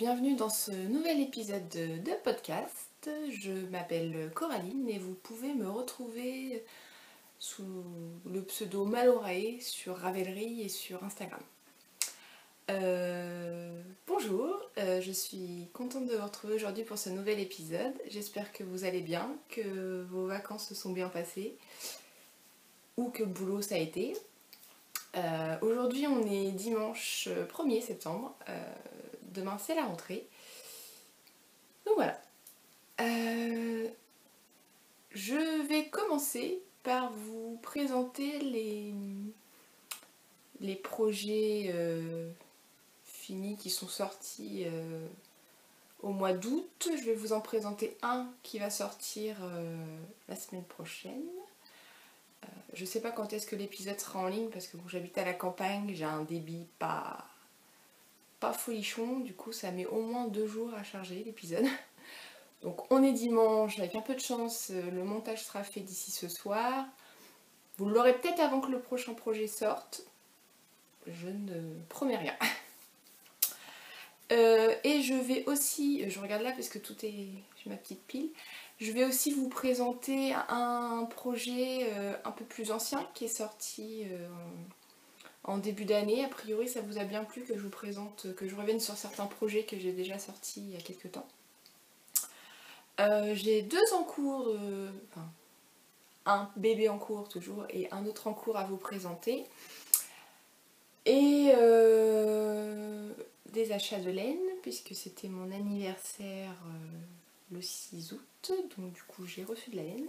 bienvenue dans ce nouvel épisode de podcast. Je m'appelle Coraline et vous pouvez me retrouver sous le pseudo Malorae sur Ravelry et sur Instagram. Bonjour, je suis contente de vous retrouver aujourd'hui pour ce nouvel épisode. J'espère que vous allez bien, que vos vacances se sont bien passées ou que le boulot ça a été. Aujourd'hui on est dimanche 1er septembre. Demain c'est la rentrée. Donc voilà. Je vais commencer par vous présenter les projets finis qui sont sortis au mois d'août. Je vais vous en présenter un qui va sortir la semaine prochaine. Je sais pas quand est-ce que l'épisode sera en ligne parce que bon, j'habite à la campagne, j'ai un débit pas folichon, du coup ça met au moins 2 jours à charger l'épisode. Donc on est dimanche, avec un peu de chance, le montage sera fait d'ici ce soir. Vous l'aurez peut-être avant que le prochain projet sorte. Je ne promets rien. Et je vais aussi, je regarde là parce que tout est... j'ai ma petite pile. Je vais aussi vous présenter un projet un peu plus ancien qui est sorti en début d'année. A priori ça vous a bien plu que je vous présente, que je revienne sur certains projets que j'ai déjà sortis il y a quelques temps. J'ai 2 en cours, enfin un bébé en cours toujours et un autre en cours à vous présenter. Et des achats de laine puisque c'était mon anniversaire le 6 août, donc du coup j'ai reçu de la laine.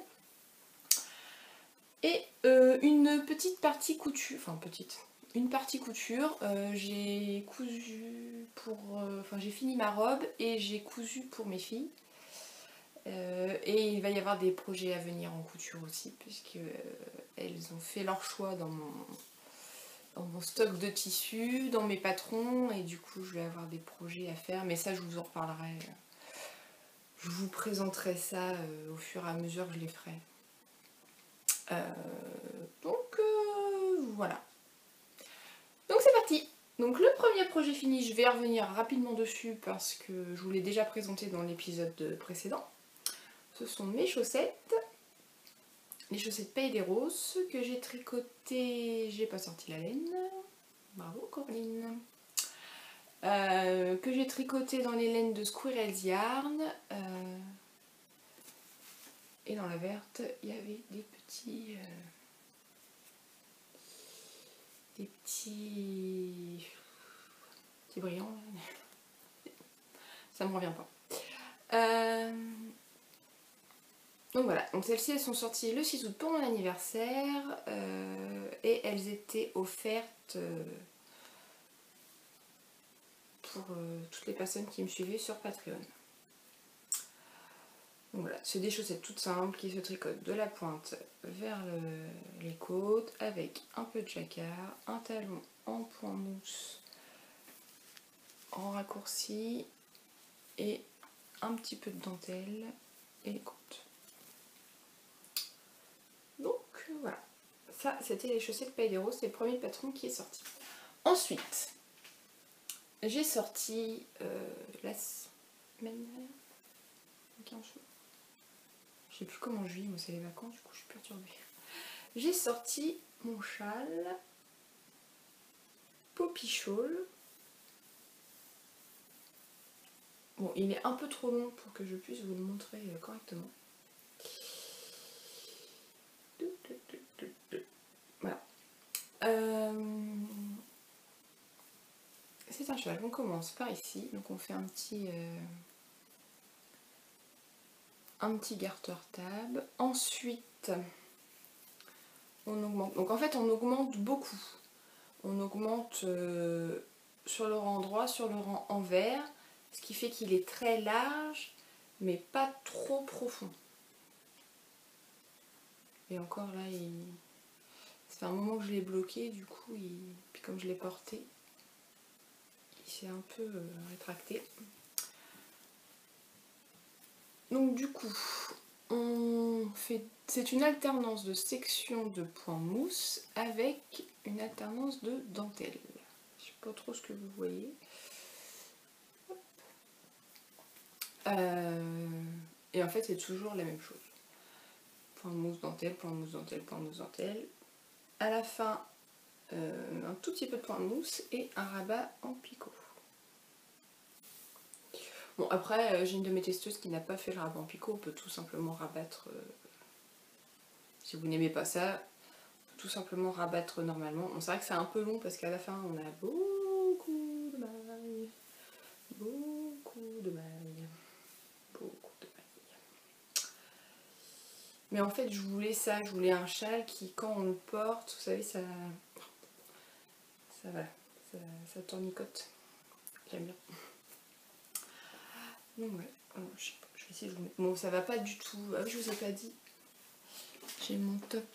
Et une petite partie couture, enfin une partie couture, j'ai cousu pour... enfin j'ai fini ma robe et j'ai cousu pour mes filles. Et il va y avoir des projets à venir en couture aussi, puisque elles ont fait leur choix dans mon stock de tissus, dans mes patrons, et du coup je vais avoir des projets à faire, mais ça je vous en reparlerai. Je vous présenterai ça au fur et à mesure que je les ferai. Voilà. Donc c'est parti. Donc le premier projet fini, je vais revenir rapidement dessus parce que je vous l'ai déjà présenté dans l'épisode précédent. Ce sont mes chaussettes, les chaussettes Pays des Roses que j'ai tricotées, j'ai pas sorti la laine, bravo Coraline, que j'ai tricoté dans les laines de Squirrel's Yarn, et dans la verte il y avait des petits brillants, ça me revient pas. Donc voilà, donc celles-ci elles sont sorties le 6 août pour mon anniversaire et elles étaient offertes pour toutes les personnes qui me suivaient sur Patreon. Donc voilà, c'est des chaussettes toutes simples qui se tricotent de la pointe vers les côtes avec un peu de jacquard, un talon en point mousse en raccourci et un petit peu de dentelle et les côtes. Donc voilà, ça c'était les chaussettes Pays des Roses, c'est le premier patron qui est sorti. Ensuite, j'ai sorti la semaine dernière, 15 jours. Je sais plus comment je vis, moi c'est les vacances, du coup je suis perturbée. J'ai sorti mon châle Poppy Shawl. Bon, il est un peu trop long pour que je puisse vous le montrer correctement. Voilà. C'est un cheval. On commence par ici. Donc on fait un petit garter tab. Ensuite, on augmente. Donc en fait, on augmente beaucoup. On augmente sur le rang droit, sur le rang envers, ce qui fait qu'il est très large, mais pas trop profond. Et encore là, ça fait un moment que je l'ai bloqué, du coup, puis comme je l'ai porté, il s'est un peu rétracté. Donc du coup, c'est une alternance de section de point mousse avec une alternance de dentelle. Je sais pas trop ce que vous voyez. Hop. Et en fait c'est toujours la même chose. Point mousse dentelle, point mousse dentelle, point mousse dentelle. À la fin, un tout petit peu de point mousse et un rabat en picot. Bon après, j'ai une de mes testeuses qui n'a pas fait le rabat en picot, on peut tout simplement rabattre, si vous n'aimez pas ça, tout simplement rabattre normalement. Bon, c'est vrai que c'est un peu long parce qu'à la fin on a beaucoup de mailles, beaucoup de mailles, beaucoup de mailles. Mais en fait je voulais ça, je voulais un châle qui quand on le porte, vous savez, ça voilà, ça tournicote. J'aime bien. Donc ouais, je sais pas, je vais essayer de vous mettre. Bon, ça va pas du tout. Ah oui, je vous ai pas dit. J'ai mon top.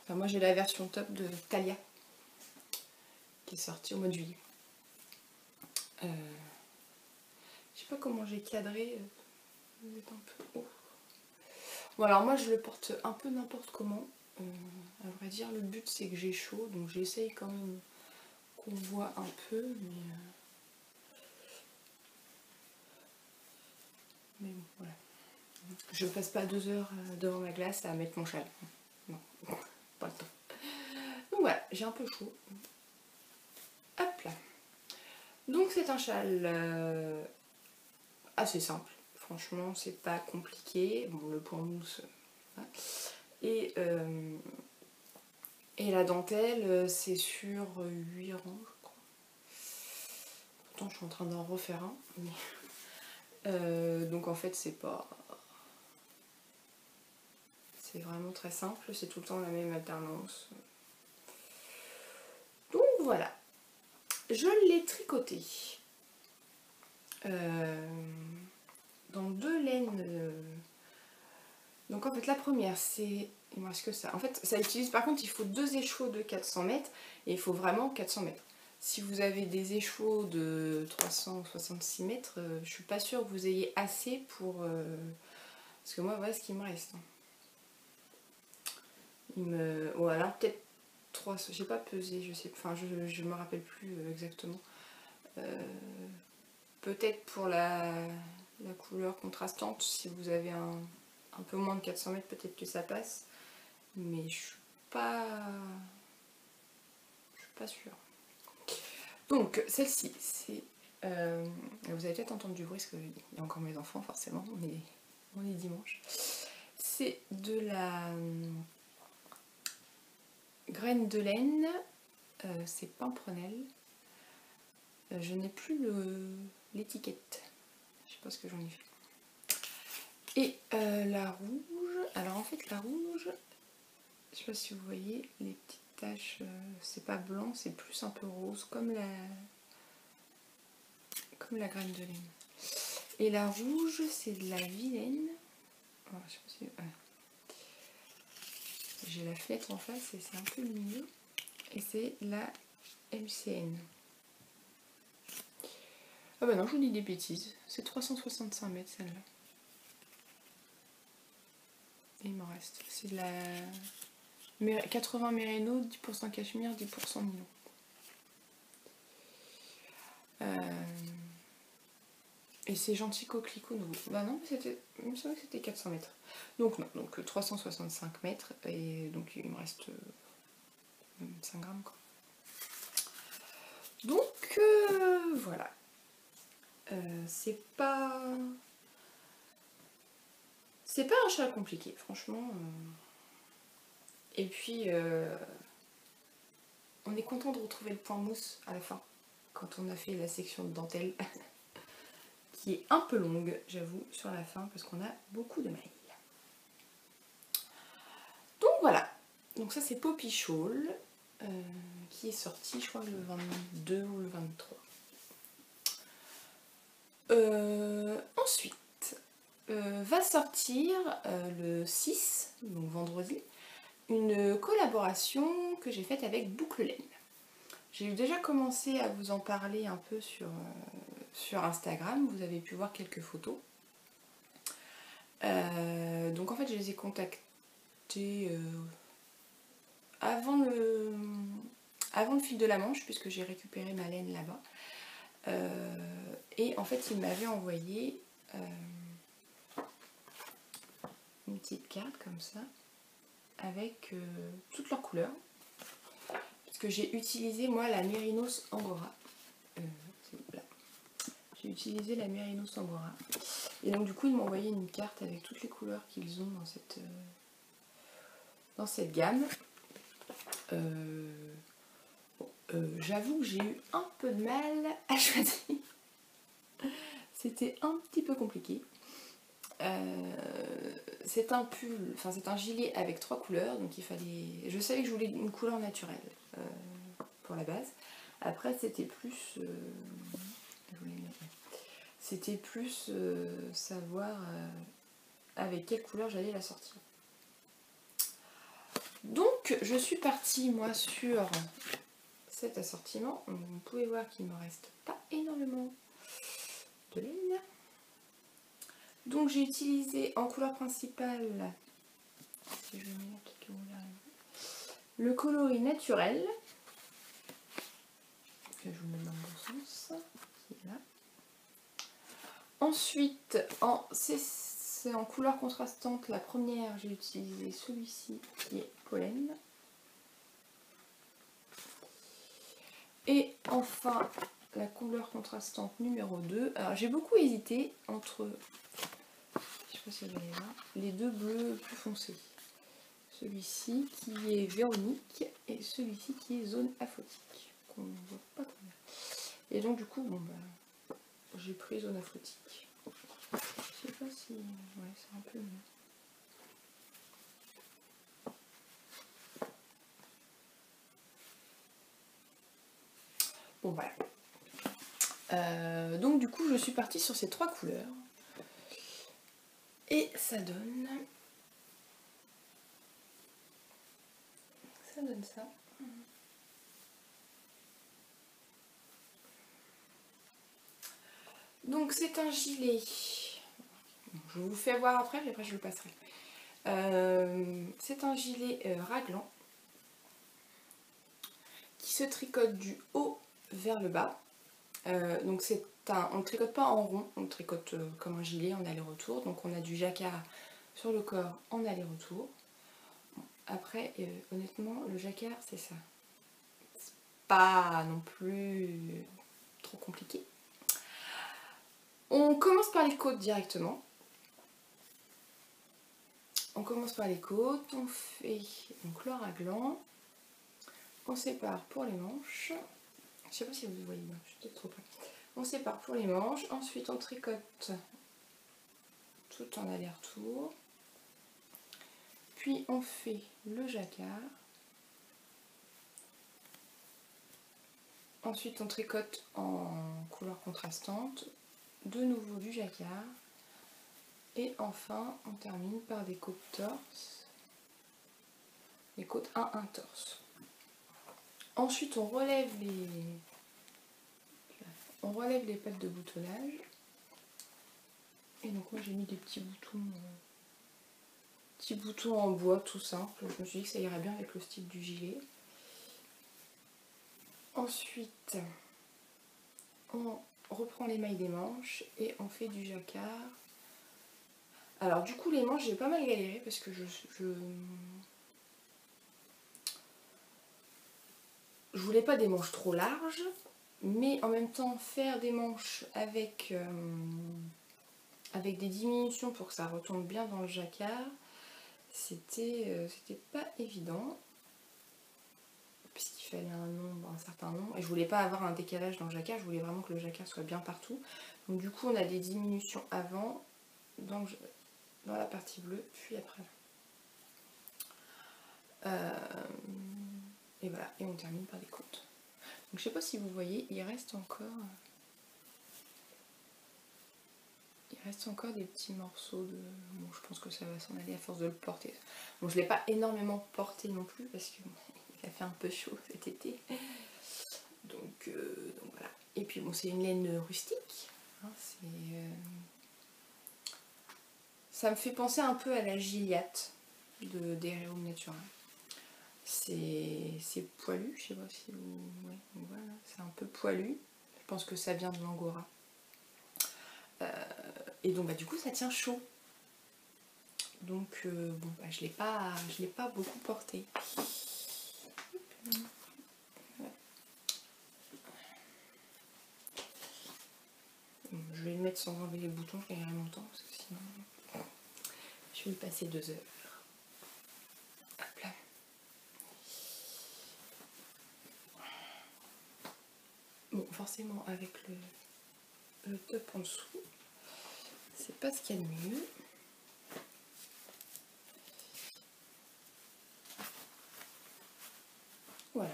Enfin, moi j'ai la version top de Thalia qui est sortie au mois de juillet. Je sais pas comment j'ai cadré. Vous êtes un peu haut. Bon, alors moi je le porte un peu n'importe comment. À vrai dire, le but c'est que j'ai chaud, donc j'essaye quand même qu'on voit un peu, mais bon, voilà. Je passe pas 2 heures devant ma glace à mettre mon châle. Non, pas le temps. Donc voilà, j'ai un peu chaud. Hop là. Donc c'est un châle assez simple. Franchement, c'est pas compliqué. Bon, le point mousse. Voilà. Et la dentelle, c'est sur 8 rangs, je crois. Pourtant, je suis en train d'en refaire un. Mais... donc en fait, c'est pas... C'est vraiment très simple. C'est tout le temps la même alternance. Donc voilà. Je l'ai tricoté. Dans 2 laines. Donc en fait la première c'est, il me reste que ça. En fait ça utilise, par contre il faut 2 écheaux de 400 mètres et il faut vraiment 400 mètres. Si vous avez des écheaux de 366 mètres, je suis pas sûre que vous ayez assez pour... parce que moi voilà ce qu'il me reste. Ou alors peut-être 300, j'ai pas pesé, je sais, enfin je me rappelle plus exactement. Peut-être pour la couleur contrastante, si vous avez un peu moins de 400 mètres, peut-être que ça passe. Mais je suis pas sûre. Donc celle-ci, c'est... vous avez peut-être entendu du bruit parce qu'il y a encore mes enfants, forcément, on est dimanche. C'est de la graine de laine, c'est Pimprenelle. Je n'ai plus l'étiquette, je sais pas ce que j'en ai fait. Et la rouge, alors en fait la rouge, je sais pas si vous voyez les petites taches, c'est pas blanc, c'est plus un peu rose, comme la graine de laine. Et la rouge, c'est de la vilaine. Oh, je sais pas si... ouais. J'ai la fenêtre en face et c'est un peu lumineux. Et c'est la MCN. Ah bah non, je vous dis des bêtises. C'est 365 mètres celle-là. Et il m'en reste. C'est de la 80 mérino, 10% cachemire, 10% nylon. Et c'est gentil coquelicot nouveau. Bah non, il me semble que c'était 400 mètres. Donc non, donc 365 mètres. Et donc il me reste 5 grammes quoi. Donc voilà. C'est pas un châle compliqué, franchement. Et puis on est content de retrouver le point mousse à la fin, quand on a fait la section de dentelle, qui est un peu longue, j'avoue, sur la fin, parce qu'on a beaucoup de mailles. Donc voilà. Donc ça c'est Poppy Shawl, qui est sorti, je crois, le 22 ou le 23. Ensuite, va sortir le 6, donc vendredi, une collaboration que j'ai faite avec Boucle Laine. J'ai déjà commencé à vous en parler un peu sur Instagram, vous avez pu voir quelques photos. Donc en fait je les ai contactés avant le fil de la Manche, puisque j'ai récupéré ma laine là-bas. Et en fait il m'avait envoyé une petite carte comme ça avec toutes leurs couleurs, parce que j'ai utilisé moi la Mérinos Angora. J'ai utilisé la Mérinos Angora et donc du coup ils m'ont envoyé une carte avec toutes les couleurs qu'ils ont dans cette gamme. J'avoue que j'ai eu un peu de mal à choisir. C'était un petit peu compliqué. C'est un pull, enfin c'est un gilet avec 3 couleurs, donc il fallait. Je savais que je voulais une couleur naturelle pour la base. Après c'était plus. C'était plus savoir avec quelle couleur j'allais la sortir. Donc je suis partie moi sur cet assortiment. Vous pouvez voir qu'il ne me reste pas énormément de laine. Donc j'ai utilisé en couleur principale, si je mets le coloris naturel, que je vous mets dans le bon sens, qui est là. Ensuite, c'est en couleur contrastante, la première, j'ai utilisé celui-ci qui est pollen. Et enfin, la couleur contrastante numéro 2. Alors j'ai beaucoup hésité entre, je sais pas si vous allez voir, les deux bleus plus foncés. Celui-ci qui est Véronique et celui-ci qui est Zone Aphotique, qu'on ne voit pas très bien. Et donc du coup, bon bah, j'ai pris Zone Aphotique. Je sais pas si... ouais, c'est un peu mieux. Bon voilà. Donc du coup, je suis partie sur ces 3 couleurs. Et ça donne... ça donne ça. Donc c'est un gilet. Je vous fais voir après, puis après je le passerai. C'est un gilet raglan qui se tricote du haut vers le bas. Donc on ne tricote pas en rond, on tricote comme un gilet en aller-retour. Donc on a du jacquard sur le corps en aller-retour. Après, honnêtement, le jacquard, c'est ça. C'est pas non plus trop compliqué. On commence par les côtes directement. On commence par les côtes, on fait donc le raglan. On sépare pour les manches. Je sais pas si vous voyez bien, je suis peut-être trop près. On sépare pour les manches. Ensuite, on tricote tout en aller-retour. Puis, on fait le jacquard. Ensuite, on tricote en couleur contrastante. De nouveau du jacquard. Et enfin, on termine par des côtes torse. Les côtes 1 torse. Ensuite, on relève les pattes de boutonnage. Et donc moi j'ai mis des petits boutons en bois tout simple. Je me suis dit que ça irait bien avec le style du gilet. Ensuite, on reprend les mailles des manches et on fait du jacquard. Alors du coup les manches j'ai pas mal galéré parce que je voulais pas des manches trop larges, mais en même temps faire des manches avec des diminutions pour que ça retombe bien dans le jacquard, c'était pas évident, puisqu'il fallait un certain nombre, et je voulais pas avoir un décalage dans le jacquard, je voulais vraiment que le jacquard soit bien partout. Donc du coup on a des diminutions avant, dans la partie bleue, puis après. Et voilà, et on termine par des côtes. Donc je sais pas si vous voyez, il reste encore des petits morceaux de... Bon, je pense que ça va s'en aller à force de le porter. Bon, je l'ai pas énormément porté non plus parce que il a fait un peu chaud cet été. Donc voilà. Et puis bon, c'est une laine rustique. Hein, ça me fait penser un peu à la Gilliatt d'Héréum Natural. C'est poilu, je sais pas si vous... Ouais, voilà, c'est un peu poilu. pense que ça vient de l'Angora. Et donc du coup ça tient chaud. Donc bon, je l'ai pas beaucoup porté. Je vais le mettre sans enlever les boutons, je gagnerai mon temps parce que sinon je vais y passer 2 heures. Hop là. Bon, forcément avec le top en dessous, c'est pas ce qu'il y a de mieux. Voilà.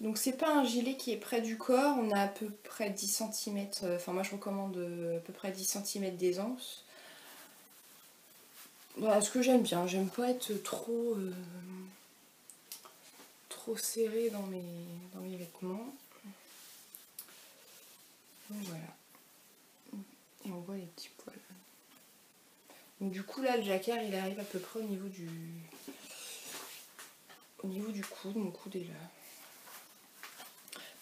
Donc c'est pas un gilet qui est près du corps, on a à peu près 10 cm, enfin moi je recommande à peu près 10 cm d'aisance. Voilà ce que j'aime bien, j'aime pas être trop serré dans mes vêtements. Donc voilà. Et on voit les petits poils. Donc du coup là le jacquard il arrive à peu près au niveau du coude, mon coude est là.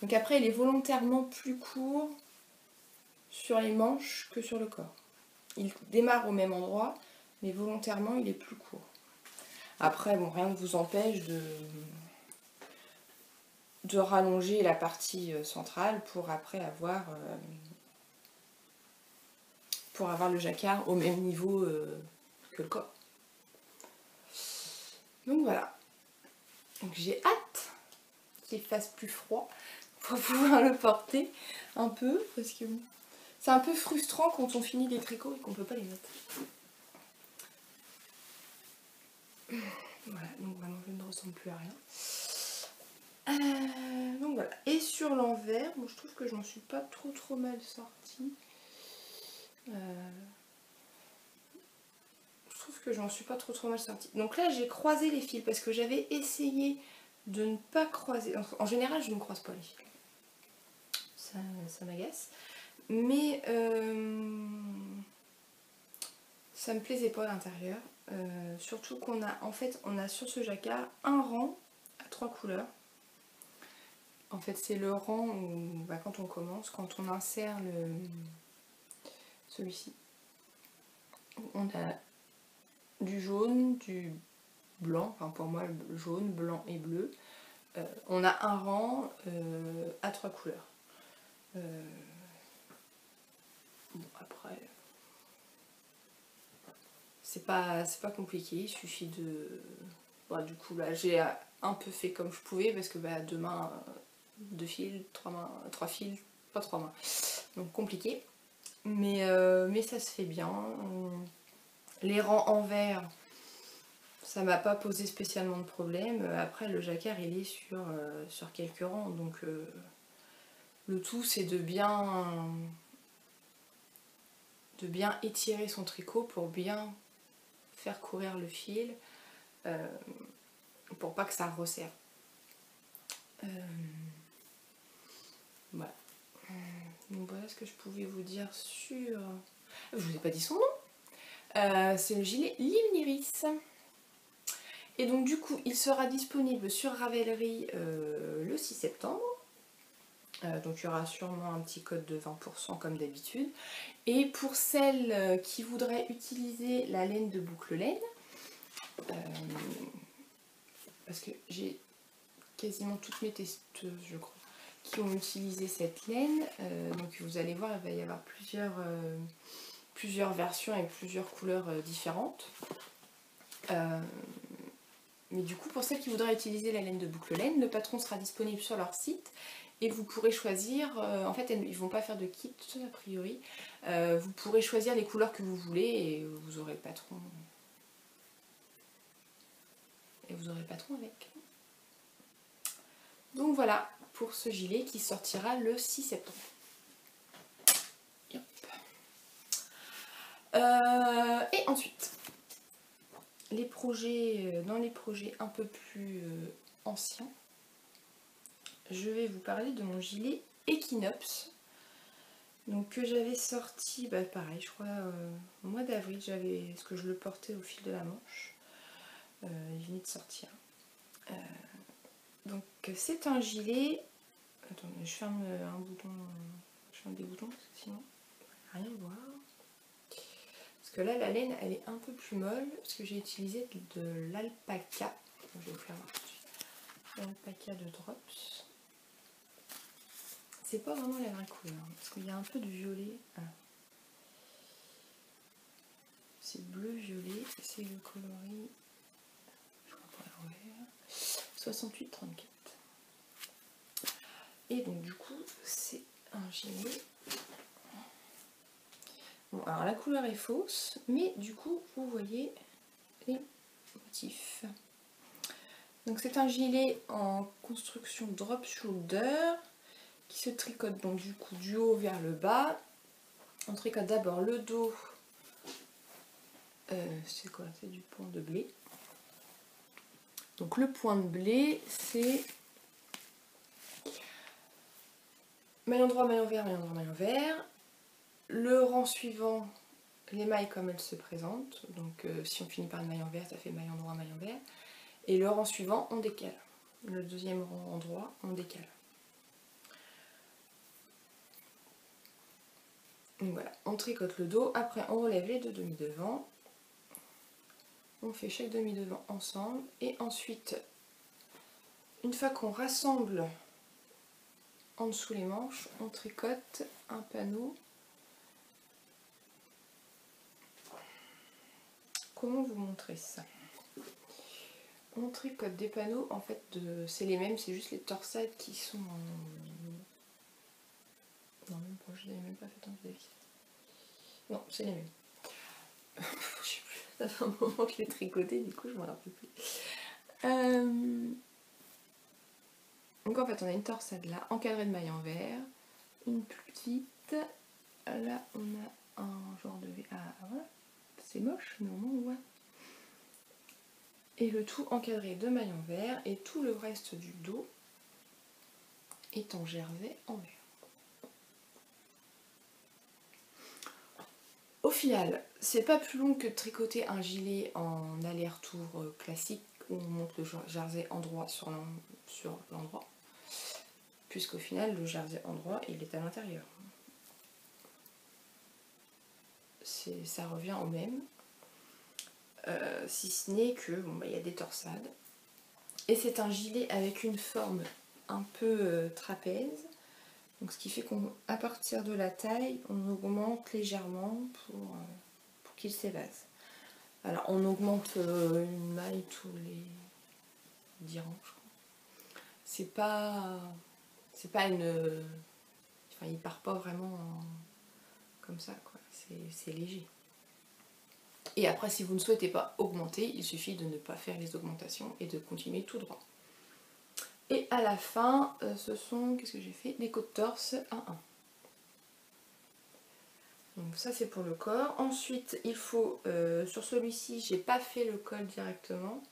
Donc après il est volontairement plus court sur les manches que sur le corps. Il démarre au même endroit, mais volontairement il est plus court. Après bon, rien ne vous empêche de rallonger la partie centrale pour après avoir le jacquard au même niveau que le corps. Donc voilà. Donc j'ai hâte qu'il fasse plus froid pour pouvoir le porter un peu, parce que c'est un peu frustrant quand on finit les tricots et qu'on peut pas les mettre. Voilà, donc vraiment je ne ressemble plus à rien. Donc voilà, et sur l'envers, bon, je trouve que je m'en suis pas trop mal sortie. Je trouve que je m'en suis pas trop mal sortie. Donc là j'ai croisé les fils parce que j'avais essayé de ne pas croiser. En général je ne croise pas les fils. Ça m'agace. Mais ça me plaisait pas à l'intérieur. Surtout qu'on a on a sur ce jacquard un rang à 3 couleurs. En fait c'est le rang où quand on commence, quand on insère celui-ci, on a du jaune, du blanc, enfin pour moi jaune, blanc et bleu. On a un rang à 3 couleurs. Bon après c'est pas compliqué, il suffit de... Bon, du coup là j'ai un peu fait comme je pouvais parce que 2 mains, 2 fils, 3 fils, pas 3 mains. Donc compliqué. Mais ça se fait bien. Les rangs en vert, ça m'a pas posé spécialement de problème. Après le jacquard il est sur quelques rangs. Donc le tout c'est de bien étirer son tricot pour bien faire courir le fil. Pour pas que ça resserre. Voilà. Donc voilà ce que je pouvais vous dire sur... Je vous ai pas dit son nom. C'est le gilet Limniris. Et donc du coup il sera disponible sur Ravelry le 6 septembre. Donc il y aura sûrement un petit code de 20% comme d'habitude. Et pour celles qui voudraient utiliser la laine de boucle laine, parce que j'ai quasiment toutes mes testeuses je crois qui ont utilisé cette laine, donc vous allez voir il va y avoir plusieurs versions et plusieurs couleurs différentes. Mais du coup pour celles qui voudraient utiliser la laine de boucle laine, le patron sera disponible sur leur site et vous pourrez choisir, en fait ils ne vont pas faire de kit a priori, vous pourrez choisir les couleurs que vous voulez et vous aurez le patron. Et vous aurez le patron avec. Donc voilà pour ce gilet qui sortira le 6 septembre. Et ensuite, dans les projets un peu plus anciens, je vais vous parler de mon gilet Equinox. Donc que j'avais sorti, pareil, je crois au mois d'avril, parce que je le portais au fil de la manche. Il venait de sortir. Donc c'est un gilet Attendez, je ferme un bouton, je ferme des boutons parce que sinon on va rien voir. Parce que là la laine elle est un peu plus molle parce que j'ai utilisé de l'alpaca. Je vais vous faire voir tout de suite. L'alpaca de Drops. C'est pas vraiment la vraie couleur parce qu'il y a un peu de violet. Ah. C'est bleu-violet, c'est le coloris, je crois pas l'envers, 68-34. Et donc du coup, c'est un gilet. Bon, alors la couleur est fausse, mais du coup, vous voyez les motifs. Donc c'est un gilet en construction drop shoulder qui se tricote donc du coup du haut vers le bas. On tricote d'abord le dos. C'est quoi? C'est du point de blé. Donc le point de blé, c'est maillon droit, maillon vert, maillon droit, maillon vert. Le rang suivant, les mailles comme elles se présentent. Donc si on finit par le maillon vert, ça fait maillon droit, maillon vert. Et le rang suivant, on décale. Le deuxième rang en droit, on décale. Donc voilà, on tricote le dos. Après, on relève les deux demi-devants. On fait chaque demi-devant ensemble. Et ensuite, une fois qu'on rassemble en dessous les manches, on tricote un panneau. Comment vous montrer ça? On tricote des panneaux, en fait, c'est les mêmes, c'est juste les torsades qui sont en... Non, même pas, je n'avais même pas fait un vérifier. Non, c'est les mêmes. Je sais plus, ça fait un moment que je l'ai tricoté, du coup je m'en rappelle plus. Donc en fait on a une torsade là, encadrée de mailles en vert, une plus petite, là on a un genre de... Ah voilà, c'est moche, mais au moins on voit. Et le tout encadré de mailles en vert, et tout le reste du dos est en jersey en vert. Au final, c'est pas plus long que de tricoter un gilet en aller-retour classique où on monte le jersey endroit sur l'endroit. Puisqu'au final, le jersey endroit, il est à l'intérieur. Ça revient au même. Si ce n'est que, bon, bah, y a des torsades. Et c'est un gilet avec une forme un peu trapèze. Donc ce qui fait qu'à partir de la taille, on augmente légèrement pour qu'il s'évase. Alors on augmente une maille tous les 10 rangs, je crois. C'est pas une... Enfin, il part pas vraiment comme ça, quoi. C'est léger. Et après, si vous ne souhaitez pas augmenter, il suffit de ne pas faire les augmentations et de continuer tout droit. Et à la fin, ce sont, qu'est-ce que j'ai fait? Des côtes torse 1-1. Donc ça c'est pour le corps. Ensuite, il faut, sur celui-ci, j'ai pas fait le col directement.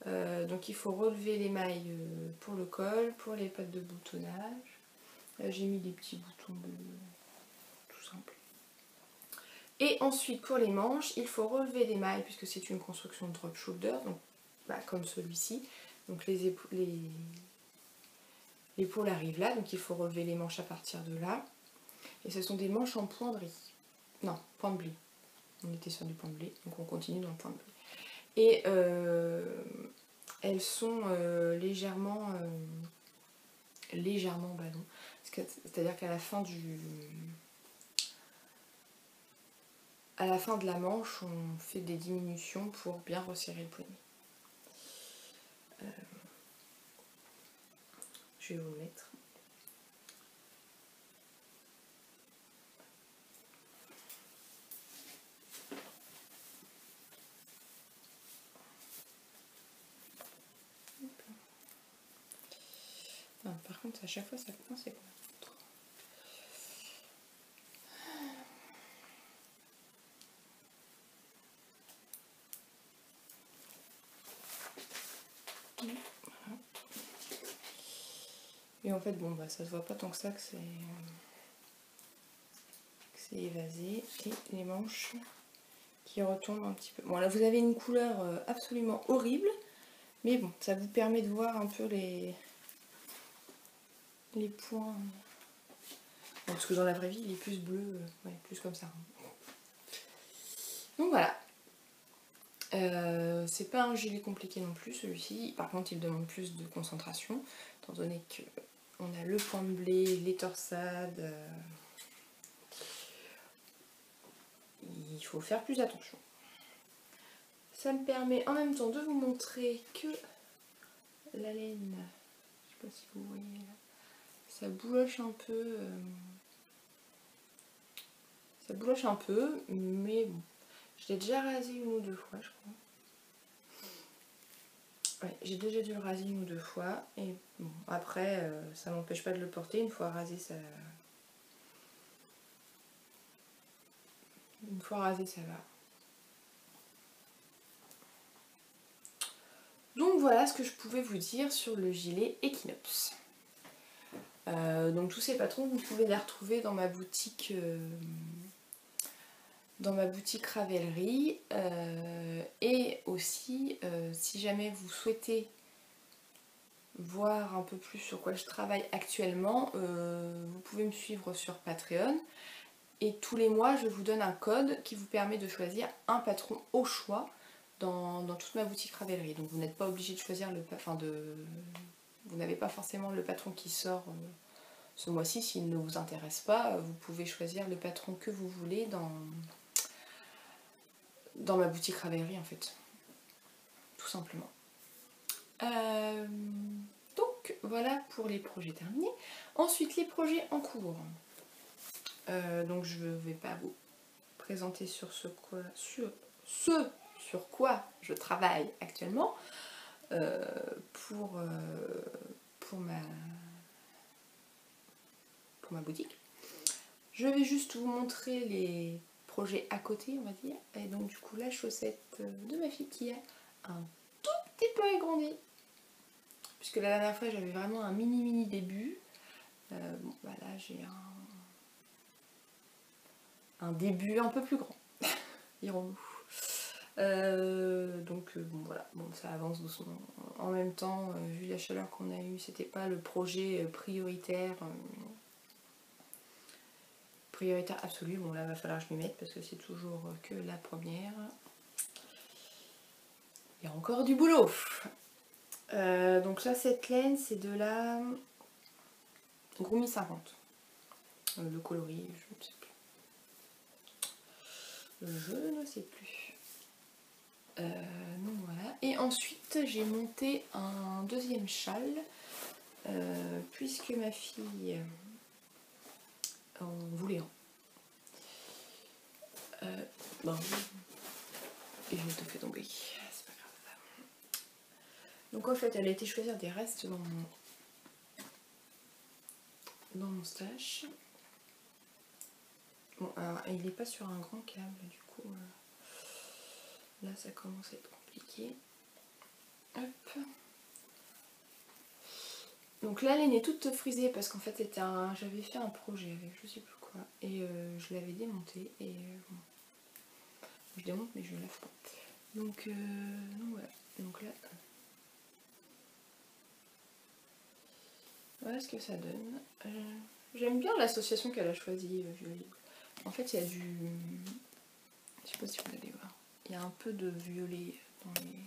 Donc il faut relever les mailles pour le col, pour les pattes de boutonnage. Là j'ai mis des petits boutons tout simples. Et ensuite pour les manches, il faut relever les mailles puisque c'est une construction de drop shoulder, donc bah, comme celui-ci. Donc les épaules arrivent là, donc il faut relever les manches à partir de là. Et ce sont des manches en point de riz. Non, point de blé. On était sur du point de blé, donc on continue dans le point de blé. Et elles sont légèrement ballon. C'est-à-dire qu'à la fin de la manche, on fait des diminutions pour bien resserrer le poignet. Je vais vous le mettre. Ah, par contre, à chaque fois, ça coince, c'est quoi? Voilà. Et en fait, bon, bah, ça se voit pas tant que ça que c'est évasé. Et les manches qui retombent un petit peu. Bon, là, vous avez une couleur absolument horrible. Mais bon, ça vous permet de voir un peu les points. Bon, parce que dans la vraie vie il est plus bleu, ouais, plus comme ça. Donc voilà. C'est pas un gilet compliqué non plus celui-ci, par contre il demande plus de concentration, étant donné qu'on a le point de blé, les torsades, il faut faire plus attention. Ça me permet en même temps de vous montrer que la laine, je sais pas si vous voyez là, ça bouloche un peu, mais bon, je l'ai déjà rasé une ou deux fois je crois. Ouais, j'ai déjà dû le raser une ou deux fois et bon, après ça m'empêche pas de le porter, une fois rasé ça va. Donc voilà ce que je pouvais vous dire sur le gilet Equinox. Donc tous ces patrons vous pouvez les retrouver dans ma boutique Ravelry, et aussi si jamais vous souhaitez voir un peu plus sur quoi je travaille actuellement, vous pouvez me suivre sur Patreon et tous les mois je vous donne un code qui vous permet de choisir un patron au choix dans toute ma boutique Ravelry. Donc vous n'êtes pas obligé de choisir vous n'avez pas forcément le patron qui sort ce mois-ci. S'il ne vous intéresse pas, vous pouvez choisir le patron que vous voulez dans ma boutique Ravelry en fait, tout simplement. Donc voilà pour les projets terminés. Ensuite les projets en cours. Donc je ne vais pas vous présenter sur quoi je travaille actuellement pour ma boutique. Je vais juste vous montrer les projets à côté, on va dire. Et donc du coup la chaussette de ma fille qui a un tout petit peu agrandi, puisque la dernière fois j'avais vraiment un mini début. Bon bah là j'ai un début un peu plus grand, dirons-nous. Bon voilà, bon, ça avance doucement. En même temps, vu la chaleur qu'on a eue, c'était pas le projet prioritaire absolu. Bon là va falloir que je m'y mette parce que c'est toujours que la première. Il y a encore du boulot. Donc là cette laine c'est de la Groomy 50. Le coloris, je ne sais plus. Donc voilà. Et ensuite j'ai monté un deuxième châle puisque ma fille en voulait un. Bon, et je te fais tomber, c'est pas grave. Donc en fait elle a été choisir des restes dans mon stash. Bon alors il n'est pas sur un grand câble du coup là ça commence à être compliqué. Hop. Donc là, laine est toute frisée parce qu'en fait j'avais fait un projet avec je sais plus quoi et je l'avais démonté et bon, je démonte mais je ne lave pas. Donc voilà. Donc là, voilà ce que ça donne. J'aime bien l'association qu'elle a choisie, violet. En fait, il y a du, je sais pas si vous allez voir, il y a un peu de violet dans les.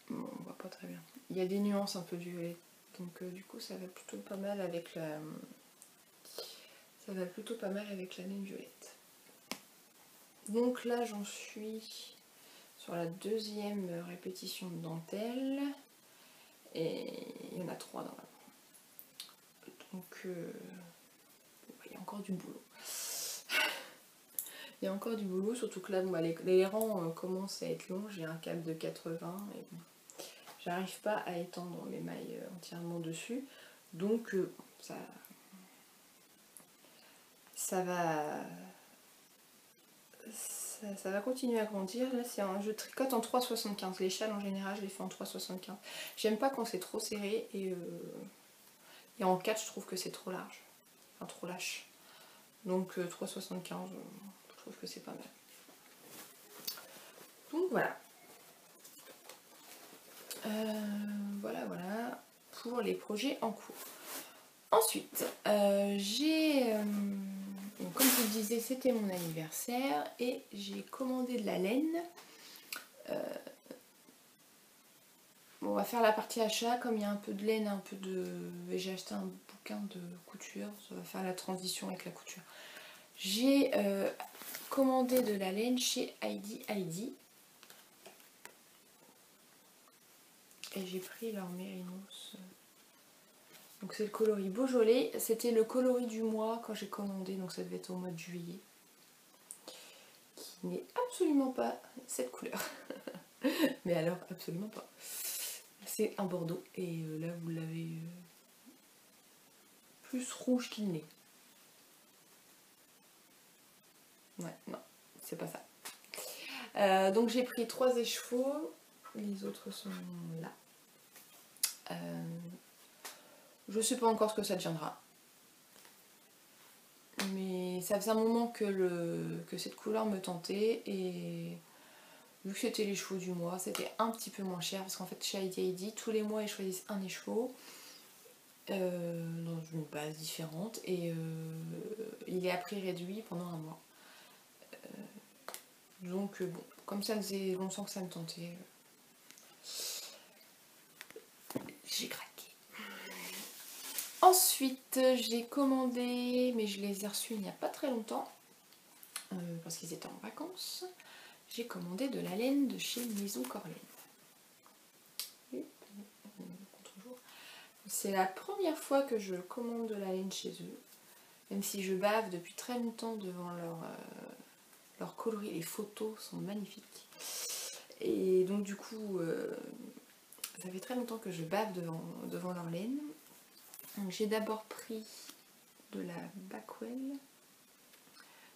Bon, on voit pas très bien. Il y a des nuances un peu violet, donc du coup ça va plutôt pas mal avec la laine violette. Donc là j'en suis sur la deuxième répétition de dentelle et il y en a 3 dans la. Donc il y a encore du boulot. Il y a encore du boulot, surtout que là bon, les rangs commencent à être longs, j'ai un câble de 80 et bon, j'arrive pas à étendre mes mailles entièrement dessus, donc ça va continuer à grandir. Là je tricote en 3,75, les châles en général je les fais en 3,75. J'aime pas quand c'est trop serré et en 4 je trouve que c'est trop large, enfin trop lâche, donc 3,75 je trouve que c'est pas mal. Donc voilà. Voilà. pour les projets en cours. Ensuite, comme je vous le disais, c'était mon anniversaire et j'ai commandé de la laine. On va faire la partie achat, comme il y a un peu de laine, un peu de... Et j'ai acheté un bouquin de couture, ça va faire la transition avec la couture. J'ai commandé de la laine chez Heidi. Et j'ai pris leur Mérinos. Donc c'est le coloris Beaujolais. C'était le coloris du mois quand j'ai commandé, donc ça devait être au mois de juillet. Qui n'est absolument pas cette couleur. Mais alors, absolument pas. C'est un bordeaux et là vous l'avez plus rouge qu'il n'est. Ouais, non, c'est pas ça. Donc j'ai pris 3 écheveaux, les autres sont là. Je sais pas encore ce que ça deviendra. Mais ça faisait un moment que cette couleur me tentait et vu que c'était les chevaux du mois, c'était un petit peu moins cher parce qu'en fait chez Heidi, tous les mois ils choisissent un écheveau dans une base différente et il est à prix réduit pendant un mois. Donc bon, comme ça faisait longtemps que ça me tentait, j'ai craqué. Ensuite j'ai commandé, mais je les ai reçus il n'y a pas très longtemps, parce qu'ils étaient en vacances. J'ai commandé de la laine de chez Maison Corlaine. C'est la première fois que je commande de la laine chez eux, même si je bave depuis très longtemps devant leur coloris. Les photos sont magnifiques. Et donc du coup, ça fait très longtemps que je bave devant leur laine. J'ai d'abord pris de la Backwell.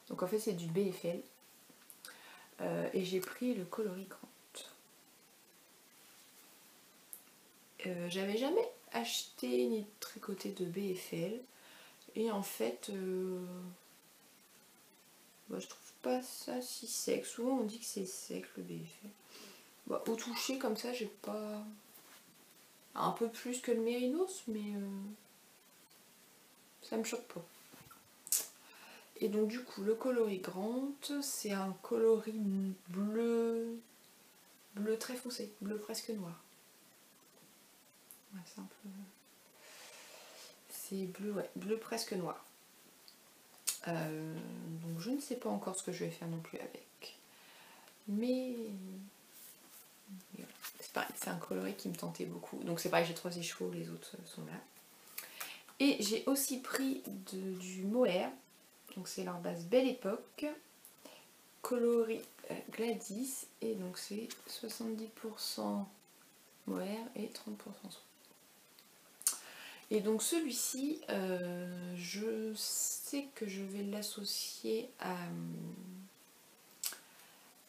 Donc en fait c'est du BFL. Et j'ai pris le coloris Grant. J'avais jamais acheté ni tricoté de BFL. Et en fait, je trouve pas ça si sec. Souvent on dit que c'est sec le BFL. Au toucher comme ça, j'ai pas... Un peu plus que le Mérinos, mais ça me choque pas. Et donc du coup, le coloris Grant, c'est un coloris bleu très foncé, bleu presque noir. Ouais, c'est un peu... C'est bleu, ouais, bleu presque noir. Donc je ne sais pas encore ce que je vais faire non plus avec. Mais c'est pareil, c'est un coloris qui me tentait beaucoup. Donc c'est pareil, j'ai 3 écheveaux, les autres sont là. Et j'ai aussi pris du mohair. Donc c'est leur base Belle Époque. Coloris Gladys. Et donc c'est 70% mohair et 30% soie. Et donc celui-ci, je sais que je vais l'associer à...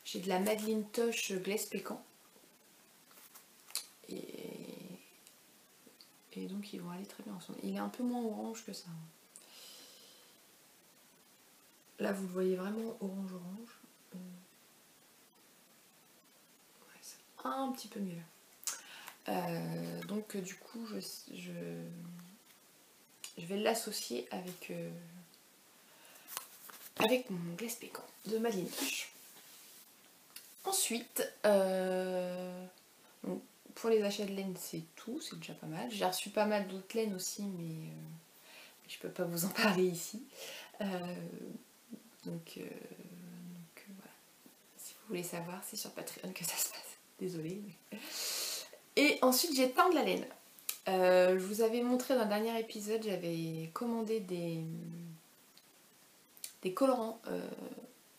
J'ai de la Madeleine Toche Glace Pécan. Et donc ils vont aller très bien ensemble. Il est un peu moins orange que ça. Là vous le voyez vraiment orange. Ouais, c'est un petit peu mieux. Donc du coup je vais l'associer avec mon glace pécan de Madeleine Toche. Ensuite, donc, pour les achats de laine c'est tout, c'est déjà pas mal. J'ai reçu pas mal d'autres laines aussi, mais je peux pas vous en parler ici. Donc voilà. Si vous voulez savoir, c'est sur Patreon que ça se passe. Désolée. Mais... Et ensuite j'ai teint de la laine. Je vous avais montré dans le dernier épisode, j'avais commandé des colorants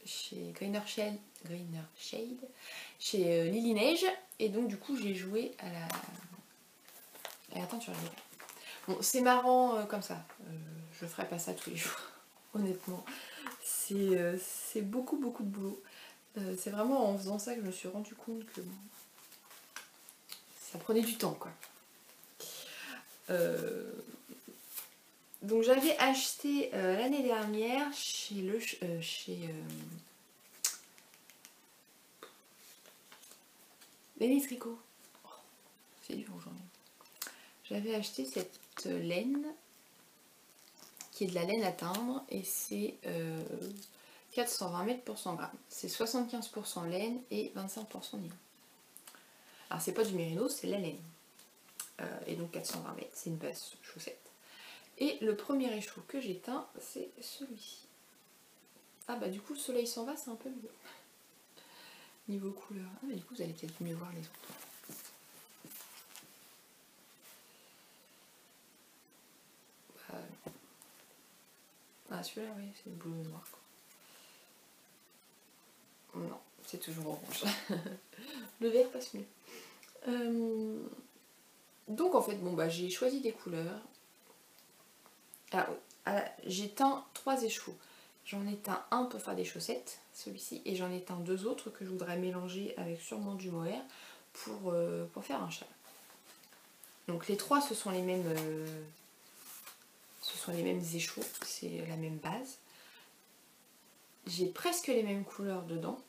chez Greener Shade, chez Lily Neige, et donc du coup j'ai joué à la... à la teinture. Bon, c'est marrant comme ça, je ferai pas ça tous les jours, honnêtement. C'est beaucoup de boulot. C'est vraiment en faisant ça que je me suis rendu compte que ça prenait du temps, quoi. Donc j'avais acheté l'année dernière chez Lenny Tricot. Oh, c'est dur aujourd'hui. J'avais acheté cette laine qui est de la laine à teindre et c'est 420 mètres pour 100 grammes. C'est 75% laine et 25% nylon. Alors c'est pas du mérino, c'est la laine. Et donc 420 mètres, c'est une base chaussette. Et le premier écheau que j'ai teint, c'est celui-ci. Ah bah du coup le soleil s'en va, c'est un peu mieux. Niveau couleur. Ah bah du coup vous allez peut-être mieux voir les autres. Ah celui-là oui, c'est le bleu et noir quoi. Non, c'est toujours orange. Le vert passe mieux. Donc en fait, bon bah j'ai choisi des couleurs. J'ai teint 3 échos. J'en ai teint un pour faire des chaussettes, celui-ci, et j'en ai teint 2 autres que je voudrais mélanger avec sûrement du mohair pour faire un châle. Donc les 3 ce sont les mêmes échos, c'est la même base. J'ai presque les mêmes couleurs dedans.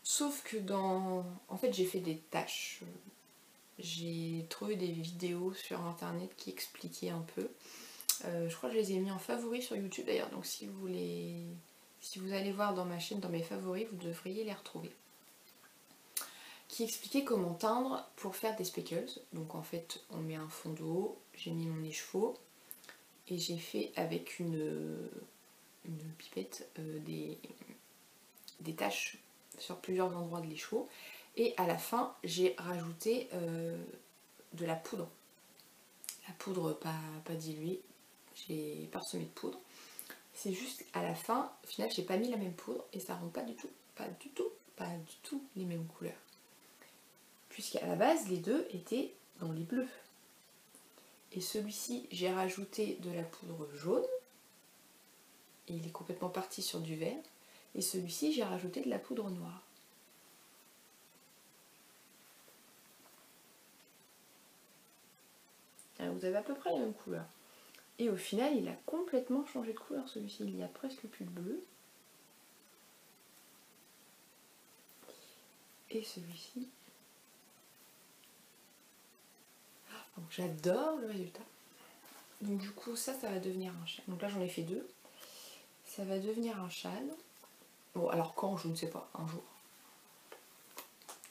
Sauf que en fait j'ai fait des taches. J'ai trouvé des vidéos sur internet qui expliquaient un peu. Je crois que je les ai mis en favoris sur YouTube d'ailleurs, donc si vous allez voir dans ma chaîne, dans mes favoris, vous devriez les retrouver. Qui expliquait comment teindre pour faire des speckles. Donc en fait on met un fond d'eau, j'ai mis mon écheveau et j'ai fait avec une pipette des taches sur plusieurs endroits de l'écheveau. Et à la fin j'ai rajouté de la poudre. La poudre pas diluée, j'ai parsemé de poudre. C'est juste à la fin, au final j'ai pas mis la même poudre et ça rend pas du tout les mêmes couleurs. Puisqu'à la base les deux étaient dans les bleus. Et celui-ci j'ai rajouté de la poudre jaune. Et il est complètement parti sur du vert. Et celui-ci j'ai rajouté de la poudre noire. Alors vous avez à peu près la même couleur. Et au final il a complètement changé de couleur celui-ci. Il n'y a presque plus de bleu. Et celui-ci. Donc j'adore le résultat. Donc du coup ça va devenir un châle. Donc là j'en ai fait 2. Ça va devenir un châle. Bon alors quand, je ne sais pas, un jour.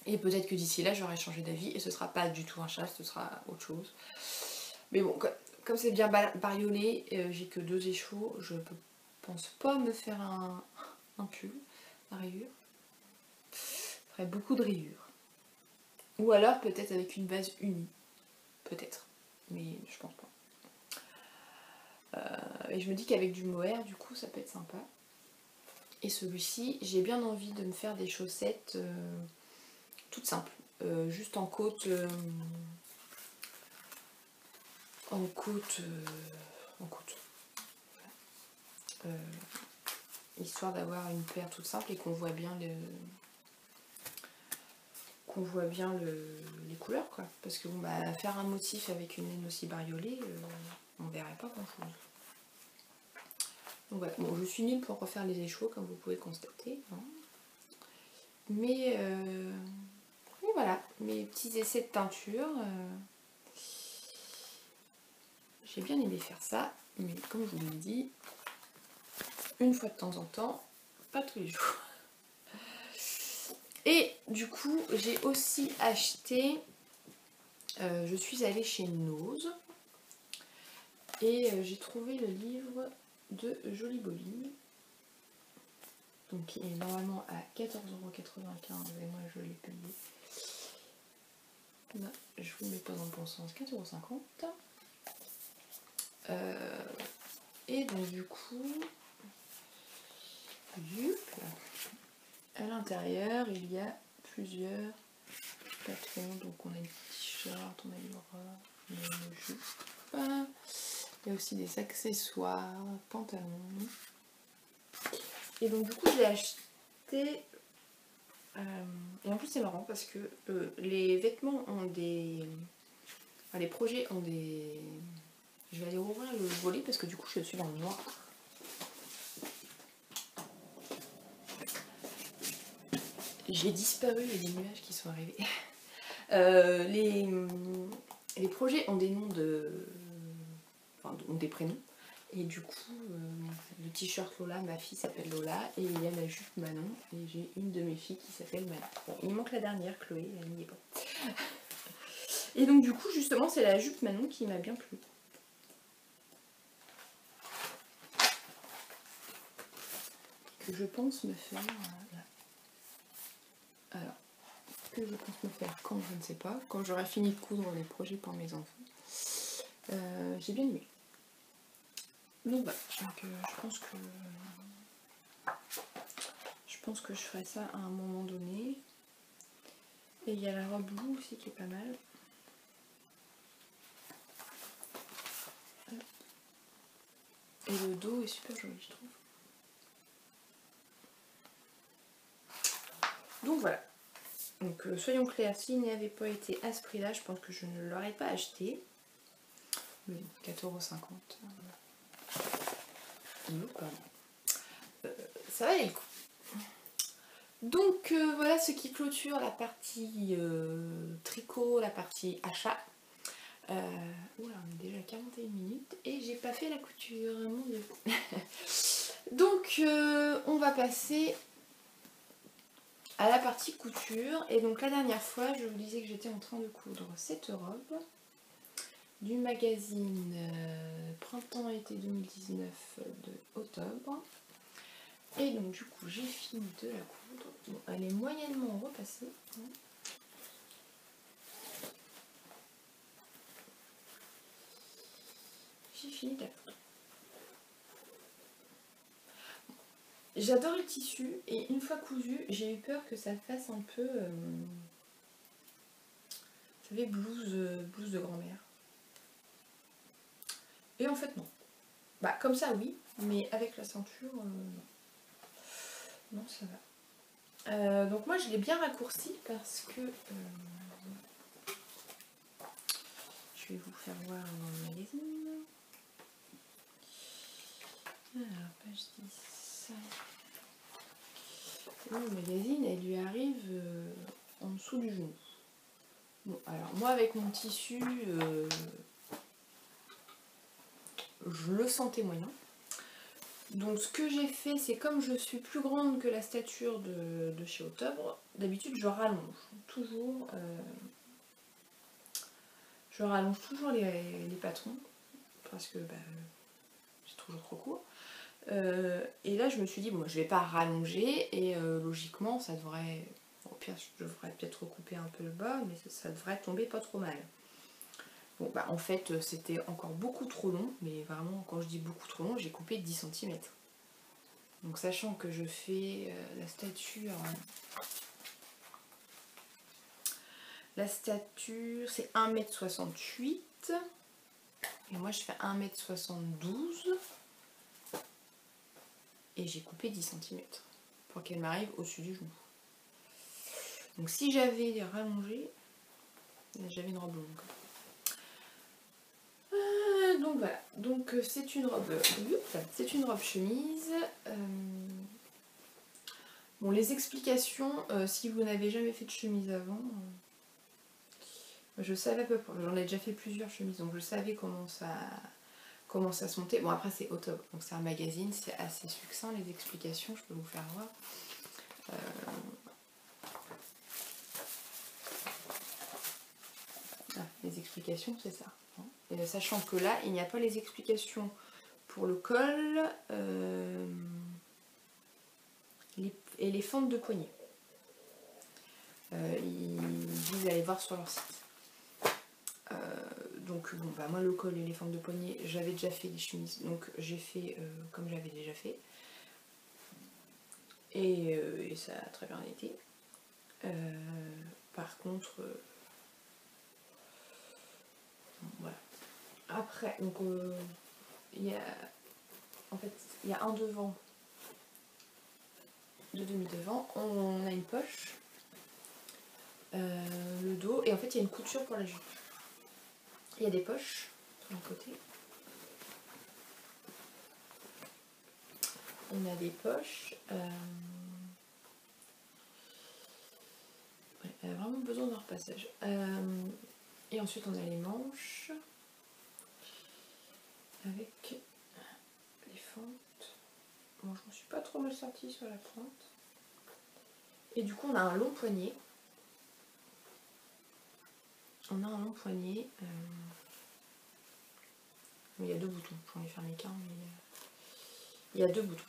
Et peut-être que d'ici là j'aurai changé d'avis et ce sera pas du tout un châle, ce sera autre chose. Mais bon, comme c'est bien bariolé, j'ai que 2 écheaux, je pense pas me faire un pull à rayures. Ça ferait beaucoup de rayures. Ou alors peut-être avec une base unie. Peut-être. Mais je pense pas. Et je me dis qu'avec du mohair, du coup, ça peut être sympa. Et celui-ci, j'ai bien envie de me faire des chaussettes toutes simples. Juste en côte. En côte. Histoire d'avoir une paire toute simple et qu'on voit bien les couleurs quoi. Parce que bon, bah, faire un motif avec une laine aussi bariolée, on verrait pas grand chose. Donc voilà, bon, je suis nulle pour refaire les écheaux comme vous pouvez constater. Hein. Mais voilà, mes petits essais de teinture. J'ai bien aimé faire ça, mais comme je vous l'ai dit, une fois de temps en temps, pas tous les jours. Et du coup, j'ai aussi acheté, je suis allée chez Nose, et j'ai trouvé le livre de Jolie Boline, donc qui est normalement à 14,95 € et moi je l'ai payé. Là, je vous mets pas dans le bon sens, 4,50 €. Et donc du coup, à l'intérieur il y a plusieurs patrons, donc on a une t-shirt, on a une robe, on a une jupe, il y a aussi des accessoires, pantalons. Et donc du coup j'ai acheté, et en plus c'est marrant parce que les vêtements ont des, enfin, les projets ont des, je vais aller ouvrir le volet parce que du coup je suis dans le noir. J'ai disparu et des nuages qui sont arrivés. Les projets ont des noms enfin, ont des prénoms. Et du coup, le t-shirt Lola, ma fille s'appelle Lola. Et il y a la jupe Manon. Et j'ai une de mes filles qui s'appelle Manon. Bon, il manque la dernière, Chloé, elle n'y est pas. Et donc du coup, justement, c'est la jupe Manon qui m'a bien plu. Que je pense me faire... Alors, que je pense me faire quand, je ne sais pas. Quand j'aurai fini de coudre les projets pour mes enfants. J'ai bien aimé. Donc voilà, donc, je pense que je ferai ça à un moment donné. Et il y a la robe bleue aussi qui est pas mal. Et le dos est super joli, je trouve. Donc voilà. Donc soyons clairs, s'il n'y avait pas été à ce prix-là, je pense que je ne l'aurais pas acheté. Mais 4,50 €. Ça valait le coup. Donc voilà ce qui clôture la partie tricot, la partie achat. Oula, on est déjà à 41 minutes et j'ai pas fait la couture, mon dieu. Donc on va passer à la partie couture. Et donc la dernière fois, je vous disais que j'étais en train de coudre cette robe du magazine Printemps-été 2019 de octobre. Et donc du coup j'ai fini de la coudre. Bon, elle est moyennement repassée. J'ai fini de la coudre. J'adore le tissu et une fois cousu, j'ai eu peur que ça fasse un peu, vous savez, blouse de grand-mère. Et en fait non. Bah comme ça oui, mais avec la ceinture, non. Non, ça va. Donc moi je l'ai bien raccourci parce que je vais vous faire voir dans le magazine. Alors page 10. Le magazine elle lui arrive en dessous du genou. Bon alors moi avec mon tissu je le sentais moyen. Donc ce que j'ai fait, c'est comme je suis plus grande que la stature de chez Octobre, d'habitude je rallonge toujours, les patrons, parce que bah, c'est toujours trop court. Et là je me suis dit, bon je vais pas rallonger, et logiquement ça devrait, au pire je devrais peut-être recouper un peu le bas, mais ça devrait tomber pas trop mal. Bon bah en fait c'était encore beaucoup trop long, mais vraiment quand je dis beaucoup trop long, j'ai coupé 10 cm. Donc sachant que je fais la stature c'est 1,68 m et moi je fais 1,72 m et j'ai coupé 10 cm pour qu'elle m'arrive au-dessus du genou. Donc si j'avais rallongé, j'avais une robe longue. Donc voilà, donc c'est une robe chemise. Bon, les explications, si vous n'avez jamais fait de chemise avant, je savais à peu près, j'en ai déjà fait plusieurs chemises, donc je savais comment ça se montait. Bon après c'est Octobre, donc c'est un magazine, c'est assez succinct les explications, je peux vous faire voir. Les explications c'est ça. Et sachant que là, il n'y a pas les explications pour le col et les fentes de poignet. Ils disent d'aller voir sur leur site. Donc bon, bah, moi le col et les fentes de poignet, j'avais déjà fait des chemises, donc j'ai fait comme j'avais déjà fait. Et ça a très bien été. Par contre, voilà. Après, donc il y a un devant, deux demi-devant, on a une poche, le dos, et en fait il y a une couture pour la jupe. Il y a des poches sur le côté. On a des poches. Elle a vraiment besoin d'un repassage. Et ensuite on a les manches avec les fentes. Bon, je ne suis pas trop mal sortie sur la pointe. Et du coup on a un long poignet. On a un long poignet. Il y a 2 boutons. J'en ai fermé qu'un, mais il y a 2 boutons.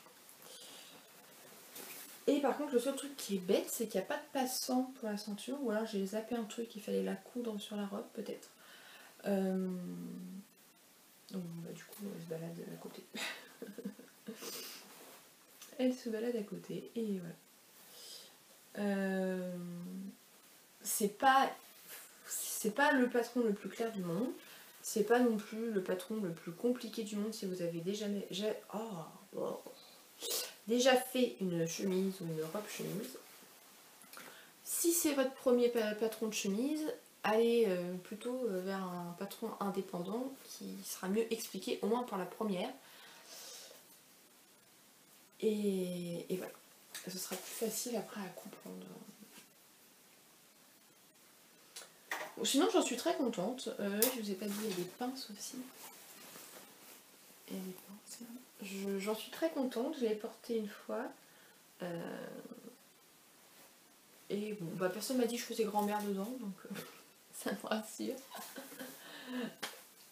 Et par contre, le seul truc qui est bête, c'est qu'il n'y a pas de passant pour la ceinture. Ou alors j'ai zappé un truc, il fallait la coudre sur la robe, peut-être. Donc bah, du coup, elle se balade à côté. Elle se balade à côté, et voilà. C'est pas le patron le plus clair du monde. C'est pas non plus le patron le plus compliqué du monde si vous avez déjà fait une chemise ou une robe chemise. Si c'est votre premier patron de chemise, allez plutôt vers un patron indépendant qui sera mieux expliqué, au moins pour la première. Et voilà. Ce sera plus facile après à comprendre. Bon, sinon j'en suis très contente. Je vous ai pas dit, il y a des pinces aussi. J'en suis très contente, je l'ai porté une fois. Et bon, bah, personne m'a dit que je faisais grand-mère dedans, donc ça me rassure.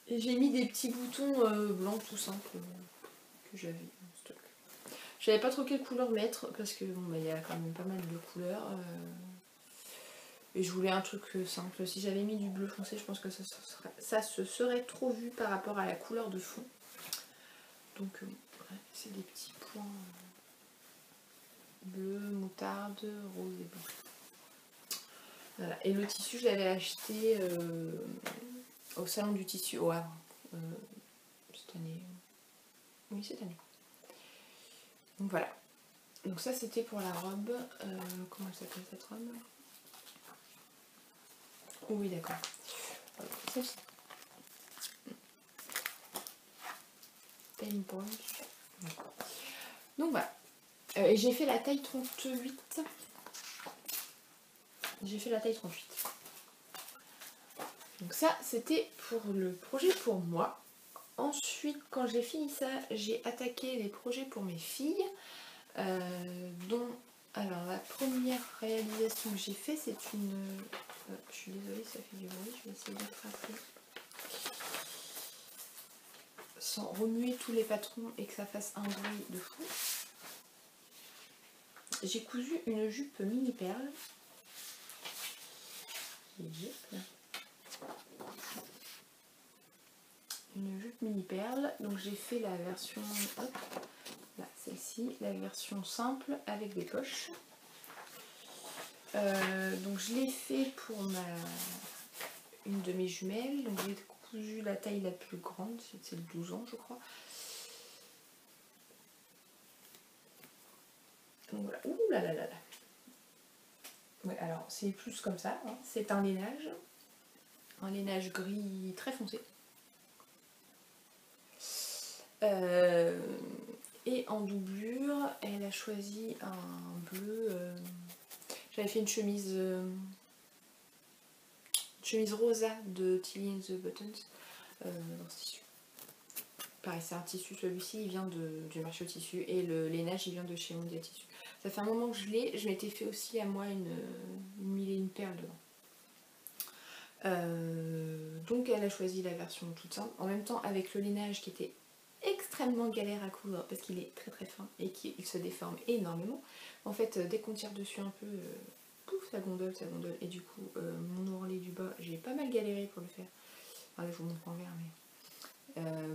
Et j'ai mis des petits boutons blancs tout simples que j'avais en stock. Je savais pas trop quelle couleur mettre parce que bon, bah, y a quand même pas mal de couleurs. Et je voulais un truc simple. Si j'avais mis du bleu foncé, je pense que ça se serait trop vu par rapport à la couleur de fond. Donc ouais, c'est des petits points bleu, moutarde, rose et blanc. Voilà. Et le tissu, je l'avais acheté au salon du tissu au Havre cette année. Oui, cette année. Donc voilà. Donc ça, c'était pour la robe. Comment elle s'appelle cette robe? Oui, d'accord. Voilà, celle-ci. Paintball. Donc voilà. Et j'ai fait la taille 38. J'ai fait la taille 38. Donc ça, c'était pour le projet pour moi. Ensuite, quand j'ai fini ça, j'ai attaqué les projets pour mes filles. Dont, alors la première réalisation que j'ai fait, c'est une... je suis désolée, ça fait du bruit, je vais essayer de frapper. Sans remuer tous les patrons et que ça fasse un bruit de fou. J'ai cousu une jupe mini perle. Une jupe mini perle. Donc j'ai fait la version, hop, là, celle-ci, la version simple avec des poches. Donc je l'ai fait pour une de mes jumelles. Donc j'ai cousu la taille la plus grande, c'est le 12 ans je crois. Donc voilà. Ouh là là là là. Ouais, alors c'est plus comme ça, hein. C'est un lainage gris très foncé. Et en doublure, elle a choisi un bleu. J'avais fait une chemise rosa de Tilly and the Buttons dans ce tissu. Pareil, c'est un tissu, celui-ci il vient du marché au tissu et le lainage il vient de chez Mondial Tissu. Ça fait un moment que je l'ai, je m'étais fait aussi à moi une mille et une perle dedans. Donc elle a choisi la version toute simple, en même temps avec le lainage qui était extrêmement galère à coudre parce qu'il est très très fin et qu'il se déforme énormément. En fait, dès qu'on tire dessus un peu, pouf, ça gondole, et du coup mon ourlet du bas, j'ai pas mal galéré pour le faire. Enfin, là je vous montre en vert, mais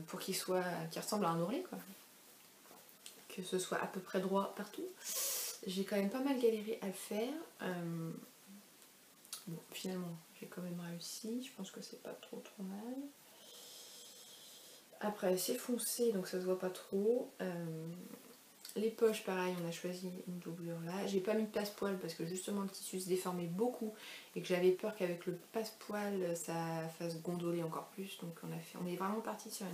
pour qu'il ressemble à un ourlet quoi, que ce soit à peu près droit partout. J'ai quand même pas mal galéré à le faire. Bon, finalement j'ai quand même réussi, je pense que c'est pas trop mal. Après c'est foncé donc ça se voit pas trop. Les poches pareil, on a choisi une doublure là. J'ai pas mis de passe-poil parce que justement le tissu se déformait beaucoup et que j'avais peur qu'avec le passe-poil ça fasse gondoler encore plus. Donc on est vraiment parti sur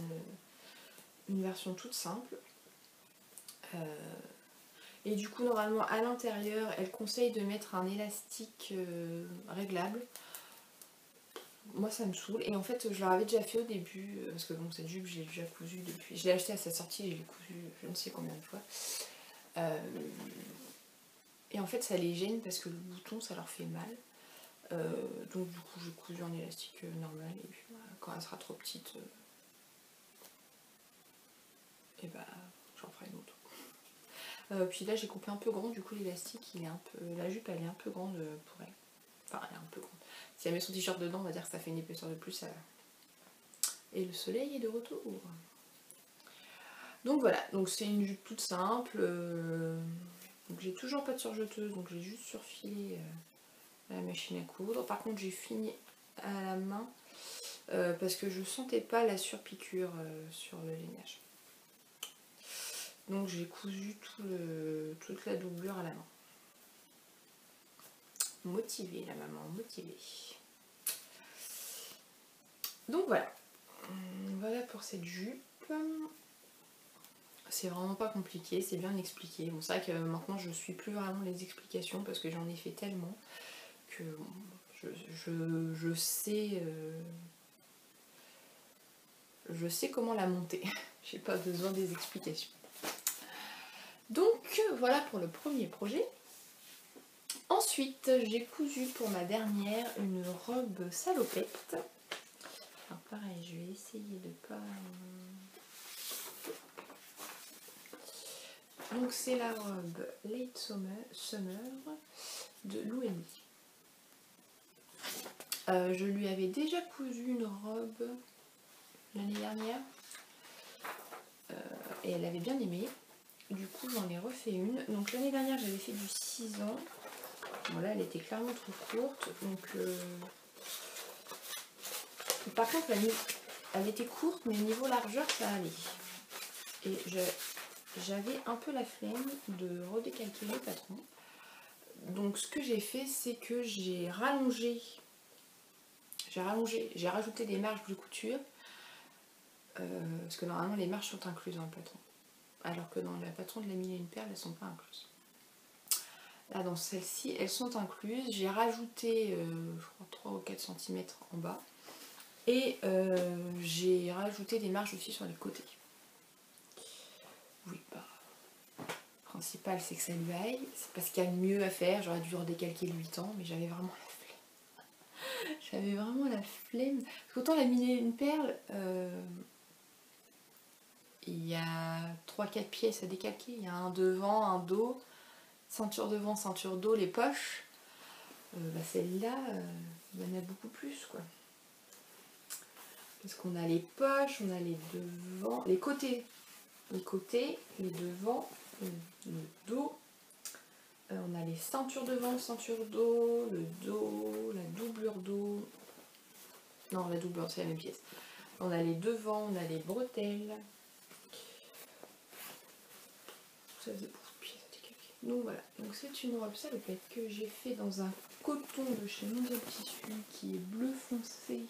une version toute simple. Et du coup normalement à l'intérieur elle conseille de mettre un élastique réglable. Moi ça me saoule et en fait je leur avais déjà fait au début parce que bon cette jupe je l'ai déjà cousue depuis, je l'ai achetée à sa sortie et je l'ai cousue je ne sais combien de fois. Et en fait ça les gêne parce que le bouton ça leur fait mal. Donc du coup j'ai cousu en élastique normal et puis quand elle sera trop petite et bah j'en ferai une autre. Puis là j'ai coupé un peu grand, du coup l'élastique il est un peu. La jupe elle est un peu grande pour elle. Enfin elle est un peu grande. Si elle met son t-shirt dedans on va dire que ça fait une épaisseur de plus. Et le soleil est de retour. Donc voilà, donc c'est une jupe toute simple. Donc j'ai toujours pas de surjeteuse, donc j'ai juste surfilé à la machine à coudre. Par contre j'ai fini à la main parce que je sentais pas la surpiqûre sur le lainage. Donc j'ai cousu toute la doublure à la main. Motivée la maman, motivée. Donc voilà. Voilà pour cette jupe. C'est vraiment pas compliqué, c'est bien expliqué. Bon, c'est vrai que maintenant je suis plus vraiment les explications parce que j'en ai fait tellement que bon, je sais comment la monter. J'ai pas besoin des explications. Donc voilà pour le premier projet. Ensuite j'ai cousu pour ma dernière une robe salopette. Alors pareil, je vais essayer de pas... Donc c'est la robe Late Summer de Lou Emily. Je lui avais déjà cousu une robe l'année dernière et elle avait bien aimé. Du coup j'en ai refait une. Donc l'année dernière j'avais fait du 6 ans. Bon là elle était clairement trop courte. Donc par contre elle était courte mais niveau largeur ça allait. Et j'avais un peu la flemme de redécalquer le patron. Donc ce que j'ai fait c'est que j'ai rajouté des marges de couture. Parce que normalement les marges sont incluses dans le patron. Alors que dans le patron de la Mille et une perles elles sont pas incluses. Là dans celle-ci elles sont incluses. J'ai rajouté je crois 3 ou 4 cm en bas. Et j'ai rajouté des marges aussi sur les côtés. Oui, bah, le principal c'est que ça lui aille. C'est parce qu'il y a mieux à faire. J'aurais dû redécalquer le 8 ans, mais j'avais vraiment la flemme. J'avais vraiment la flemme. Parce qu'autant la Mille et une perles, il y a 3-4 pièces à décalquer. Il y a un devant, un dos, ceinture devant, ceinture dos, les poches. Bah celle-là, il y en a beaucoup plus quoi. Parce qu'on a les poches, on a les devants, les côtés, les devants, le dos. On a les ceintures devant, ceinture dos, le dos, la doublure dos. Non, la doublure c'est la même pièce. On a les devants, on a les bretelles. Ça faisait beaucoup de pièces à décalquer. Donc voilà, donc c'est une robe salopette que j'ai fait dans un coton de chez Mondial Tissu qui est bleu foncé.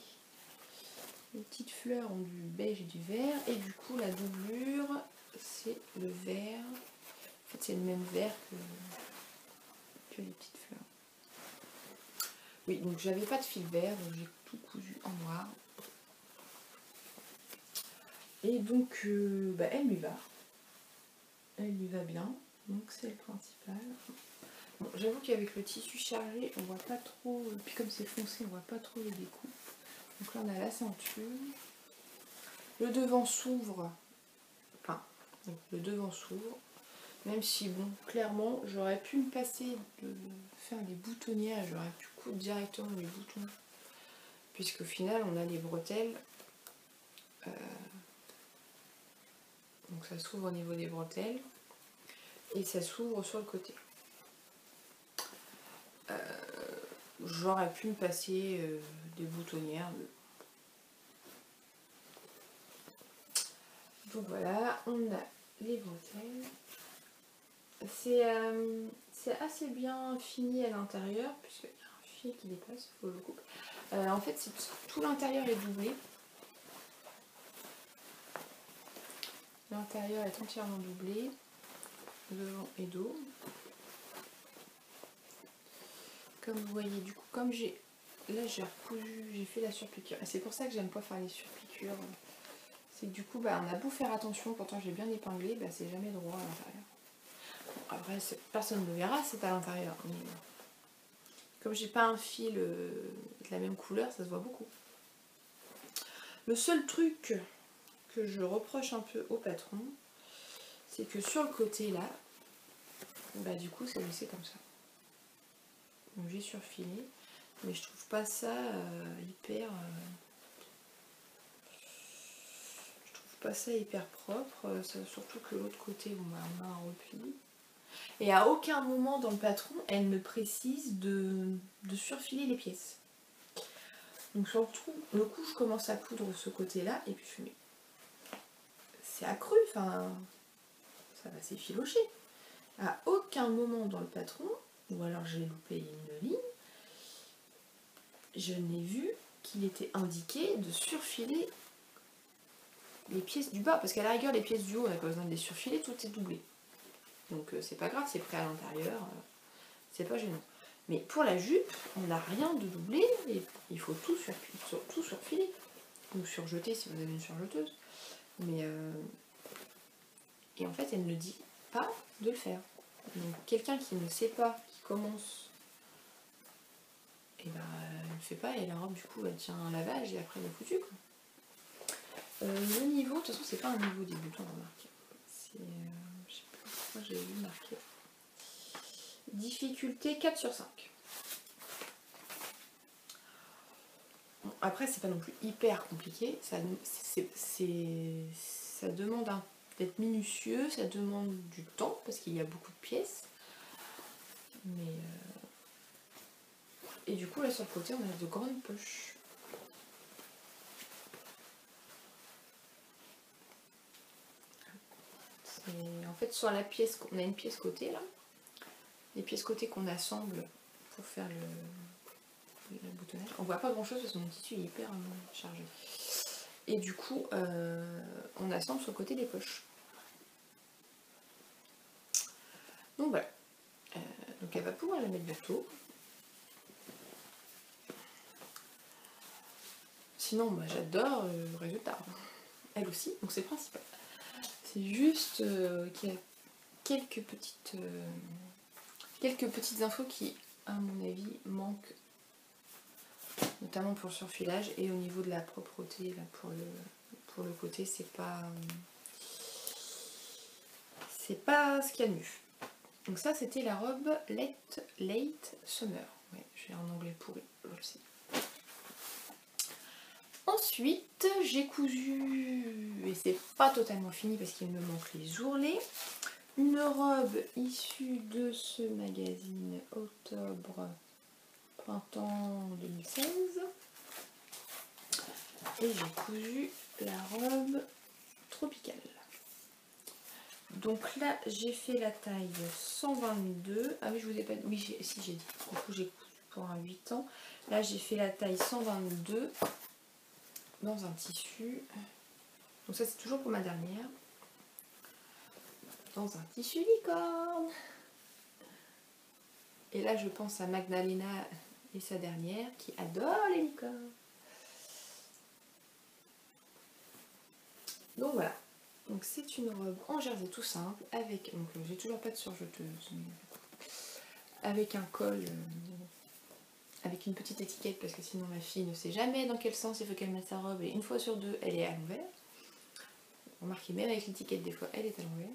Les petites fleurs ont du beige et du vert. Et du coup la doublure c'est le vert. En fait c'est le même vert que les petites fleurs. Oui, donc j'avais pas de fil vert, donc j'ai tout cousu en noir. Et donc bah, elle lui va. Elle lui va bien. Donc c'est le principal. Bon, j'avoue qu'avec le tissu chargé, on voit pas trop. Puis comme c'est foncé, on voit pas trop les découpes. Donc là on a la ceinture. Le devant s'ouvre. Enfin, donc le devant s'ouvre. Même si bon, clairement, j'aurais pu me passer de faire les boutonnières et j'aurais pu coudre directement les boutons. Puisqu'au final, on a les bretelles. Donc ça s'ouvre au niveau des bretelles. Et ça s'ouvre sur le côté. J'aurais pu me passer des boutonnières. Donc voilà, on a les bretelles. C'est assez bien fini à l'intérieur, puisqu'il y a un fil qui dépasse, il faut que je le coupe. En fait, tout l'intérieur est doublé. L'intérieur est entièrement doublé. devant et dos. Comme vous voyez, du coup, comme j'ai... Là j'ai recousu, j'ai fait la surpiqûre. Et c'est pour ça que j'aime pas faire les surpiqûres. C'est que du coup, bah, on a beau faire attention, pourtant j'ai bien épinglé, bah, c'est jamais droit à l'intérieur. Bon, après, personne ne verra, c'est à l'intérieur. Mais comme j'ai pas un fil de la même couleur, ça se voit beaucoup. Le seul truc que je reproche un peu au patron, c'est que sur le côté là, bah du coup c'est laissé comme ça. Donc j'ai surfilé, mais je trouve pas ça hyper... je trouve pas ça hyper propre, surtout que l'autre côté on a un repli. Et à aucun moment dans le patron, elle me précise de surfiler les pièces. Donc surtout, le coup je commence à coudre ce côté-là, et puis je fais, mais c'est accru, enfin, ça va s'effilocher. À aucun moment dans le patron, ou alors j'ai loupé une ligne, je n'ai vu qu'il était indiqué de surfiler les pièces du bas, parce qu'à la rigueur les pièces du haut on n'a pas besoin de les surfiler, tout est doublé. Donc c'est pas grave, c'est prêt à l'intérieur, c'est pas gênant. Mais pour la jupe, on n'a rien de doublé, et il faut tout surfiler. Ou surjeter si vous avez une surjeteuse. Mais et en fait elle ne dit pas de le faire. Donc quelqu'un qui ne sait pas, qui commence, et ben elle ne le fait pas et la robe du coup elle tient un lavage et après elle est foutue quoi. Le niveau, de toute façon c'est pas un niveau débutant remarquez. C'est je sais pas pourquoi j'ai vu marqué. Difficulté 4 sur 5. Bon, après c'est pas non plus hyper compliqué, ça demande d'être minutieux, ça demande du temps parce qu'il y a beaucoup de pièces. Mais et du coup là sur le côté on a de grandes poches. En fait sur la pièce, on a une pièce côté là, les pièces côté qu'on assemble pour faire le boutonnage. On voit pas grand chose parce que mon tissu est hyper chargé. Et du coup on assemble sur le côté des poches. Donc voilà. Donc elle va pouvoir la mettre bientôt. Sinon moi j'adore le résultat. Elle aussi, donc c'est le principal. C'est juste qu'il y a quelques petites infos qui, à mon avis, manquent, notamment pour le surfilage et au niveau de la propreté là, pour le côté, c'est pas ce qu'il y a de mieux. Donc ça c'était la robe Late Summer. Ouais, j'ai un anglais pourri, je le sais. Ensuite, j'ai cousu, et c'est pas totalement fini parce qu'il me manque les ourlets, une robe issue de ce magazine Octobre-Printemps 2016. Et j'ai cousu la robe tropicale. Donc là, j'ai fait la taille 122. Ah oui, je vous ai pas dit. Oui, si j'ai dit. Du coup, j'ai cousu pour un 8 ans. Là, j'ai fait la taille 122. Dans un tissu, donc ça c'est toujours pour ma dernière, dans un tissu licorne. Et là je pense à Magdalena et sa dernière qui adore les licornes. Donc voilà, donc c'est une robe en jersey tout simple avec, donc j'ai toujours pas de surjeteuse, mais avec un col, avec une petite étiquette parce que sinon ma fille ne sait jamais dans quel sens il faut qu'elle mette sa robe et une fois sur deux elle est à l'envers. Remarquez, même avec l'étiquette des fois elle est à l'envers.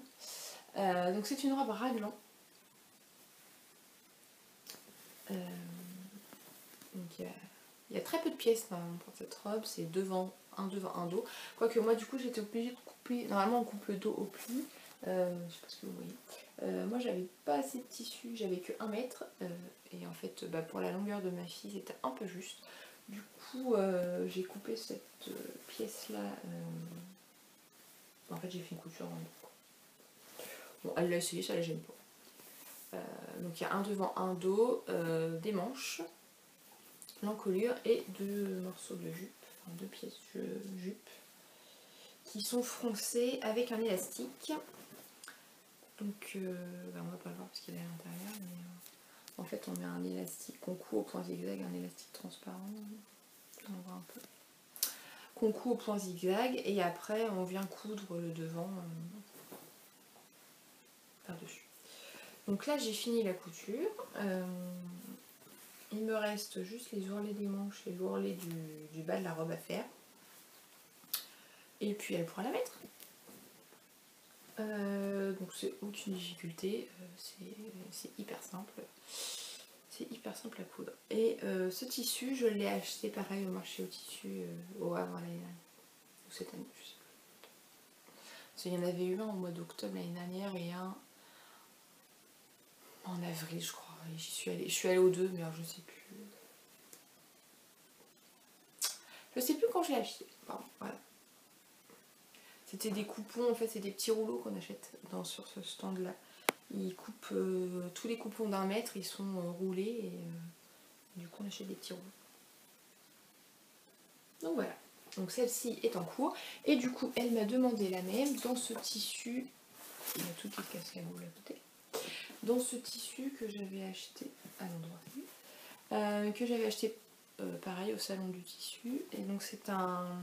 Donc c'est une robe raglan. Donc il y a très peu de pièces pour cette robe, c'est devant, un dos. Quoique moi du coup j'étais obligée de couper, normalement on coupe le dos au pli, je sais pas ce que vous voyez. Moi j'avais pas assez de tissu, j'avais que 1 mètre et en fait pour la longueur de ma fille c'était un peu juste. Du coup j'ai coupé cette pièce là, en fait j'ai fait une couture en dos. Bon elle l'a essayé, ça la gêne pas. Donc il y a un devant, un dos, des manches, l'encolure et 2 morceaux de jupe, enfin 2 pièces de jupe qui sont froncées avec un élastique. Donc on va pas le voir parce qu'il est à l'intérieur, mais en fait on met un élastique qu'on coud au point zigzag, un élastique transparent, on voit un peu. Qu'on coud au point zigzag et après on vient coudre le devant par-dessus. Donc là j'ai fini la couture. Il me reste juste les ourlets des manches et l'ourlet du bas de la robe à faire. Et puis elle pourra la mettre. Donc c'est aucune difficulté, c'est hyper simple. C'est hyper simple à coudre. Et ce tissu, je l'ai acheté pareil au marché au tissu au Havre l'année dernière. Ou cette année, je sais plus. Parce qu'il y en avait eu un au mois d'octobre l'année dernière et un en avril, je crois. Et je suis allée aux deux, mais alors je sais plus. Je sais plus quand je l'ai acheté. Pardon, voilà. C'était des coupons, en fait, c'est des petits rouleaux qu'on achète sur ce stand-là. Ils coupent tous les coupons d'1 mètre, ils sont roulés et du coup on achète des petits rouleaux. Donc voilà. Donc celle-ci est en cours. Et du coup, elle m'a demandé la même dans ce tissu. Il y a tout qui est casse la boule à côté. Dans ce tissu que j'avais acheté à l'endroit. Que j'avais acheté pareil au salon du tissu. Et donc c'est un...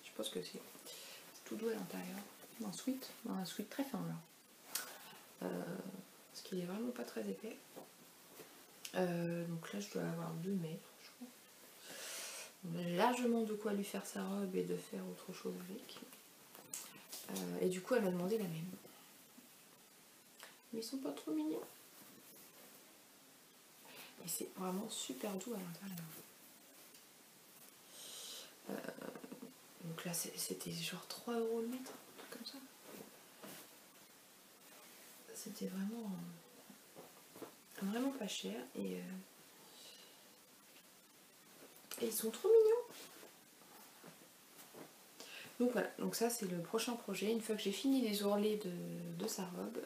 Je pense que c'est tout doux à l'intérieur. Un sweat très fin là. Parce qu'il est vraiment pas très épais. Donc là je dois avoir 2 mètres. J'ai largement de quoi lui faire sa robe et de faire autre chose avec. Et du coup elle m'a demandé la même. Mais ils sont pas trop mignons. Et c'est vraiment super doux à l'intérieur. Donc là c'était genre 3 € le mètre, un truc comme ça. C'était vraiment pas cher et ils sont trop mignons. Donc voilà, donc ça c'est le prochain projet. Une fois que j'ai fini les ourlets de sa robe,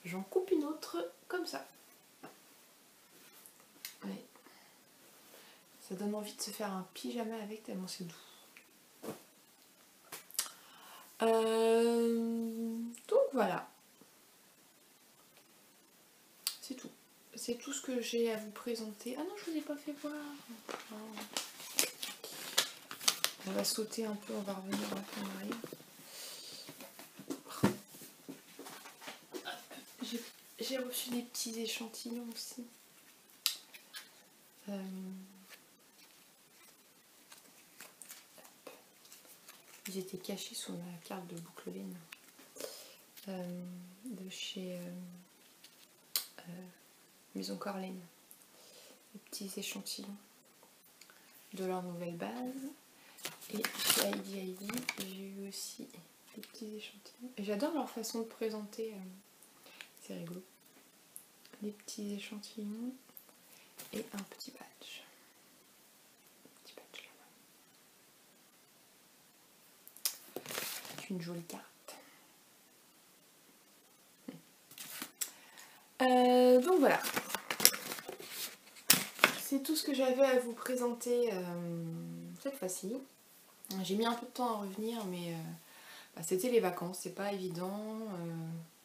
j'en coupe une autre comme ça. Ouais. Ça donne envie de se faire un pyjama avec tellement c'est doux. Donc voilà. C'est tout. C'est tout ce que j'ai à vous présenter. Ah non, je vous ai pas fait voir. Oh. On va sauter un peu, on va revenir en arrière. J'ai reçu des petits échantillons aussi. Ils étaient cachés sous ma carte de boucle laine de chez Maison Corlaine. Des petits échantillons de leur nouvelle base. Et chez Heidi, j'ai eu aussi des petits échantillons. Et j'adore leur façon de présenter. C'est rigolo. Des petits échantillons et un petit badge. Une jolie carte. Donc voilà. C'est tout ce que j'avais à vous présenter cette fois-ci. J'ai mis un peu de temps à revenir, mais c'était les vacances. C'est pas évident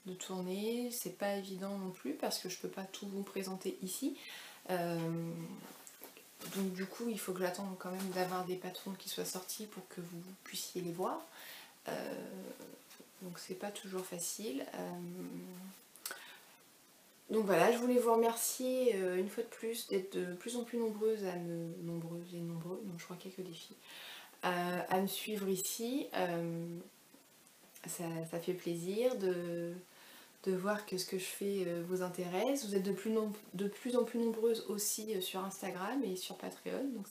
de tourner. C'est pas évident non plus parce que je peux pas tout vous présenter ici. Donc du coup, il faut que j'attende quand même d'avoir des patrons qui soient sortis pour que vous puissiez les voir. Donc c'est pas toujours facile. Donc voilà, je voulais vous remercier une fois de plus d'être de plus en plus nombreuses à me... Nombreuses et nombreux, non je crois qu'il n'y a que des filles. À me suivre ici. Ça fait plaisir de voir que ce que je fais vous intéresse. Vous êtes de plus en plus nombreuses aussi sur Instagram et sur Patreon. Donc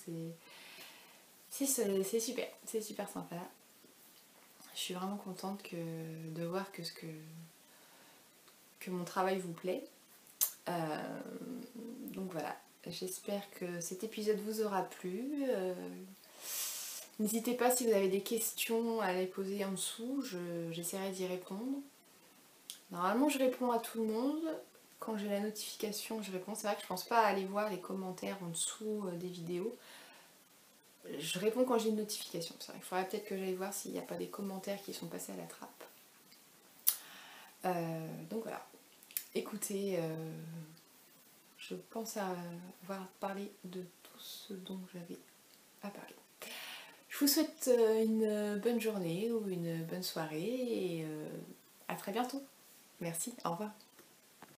c'est super, c'est super sympa. Je suis vraiment contente de voir que mon travail vous plaît. Donc voilà, j'espère que cet épisode vous aura plu. N'hésitez pas si vous avez des questions à les poser en dessous, j'essaierai d'y répondre. Normalement je réponds à tout le monde. Quand j'ai la notification je réponds. C'est vrai que je pense pas aller voir les commentaires en dessous des vidéos. Je réponds quand j'ai une notification. Ça, il faudrait peut-être que j'aille voir s'il n'y a pas des commentaires qui sont passés à la trappe. Donc voilà. Écoutez, je pense avoir parlé de tout ce dont j'avais à parler. Je vous souhaite une bonne journée ou une bonne soirée et à très bientôt. Merci, au revoir.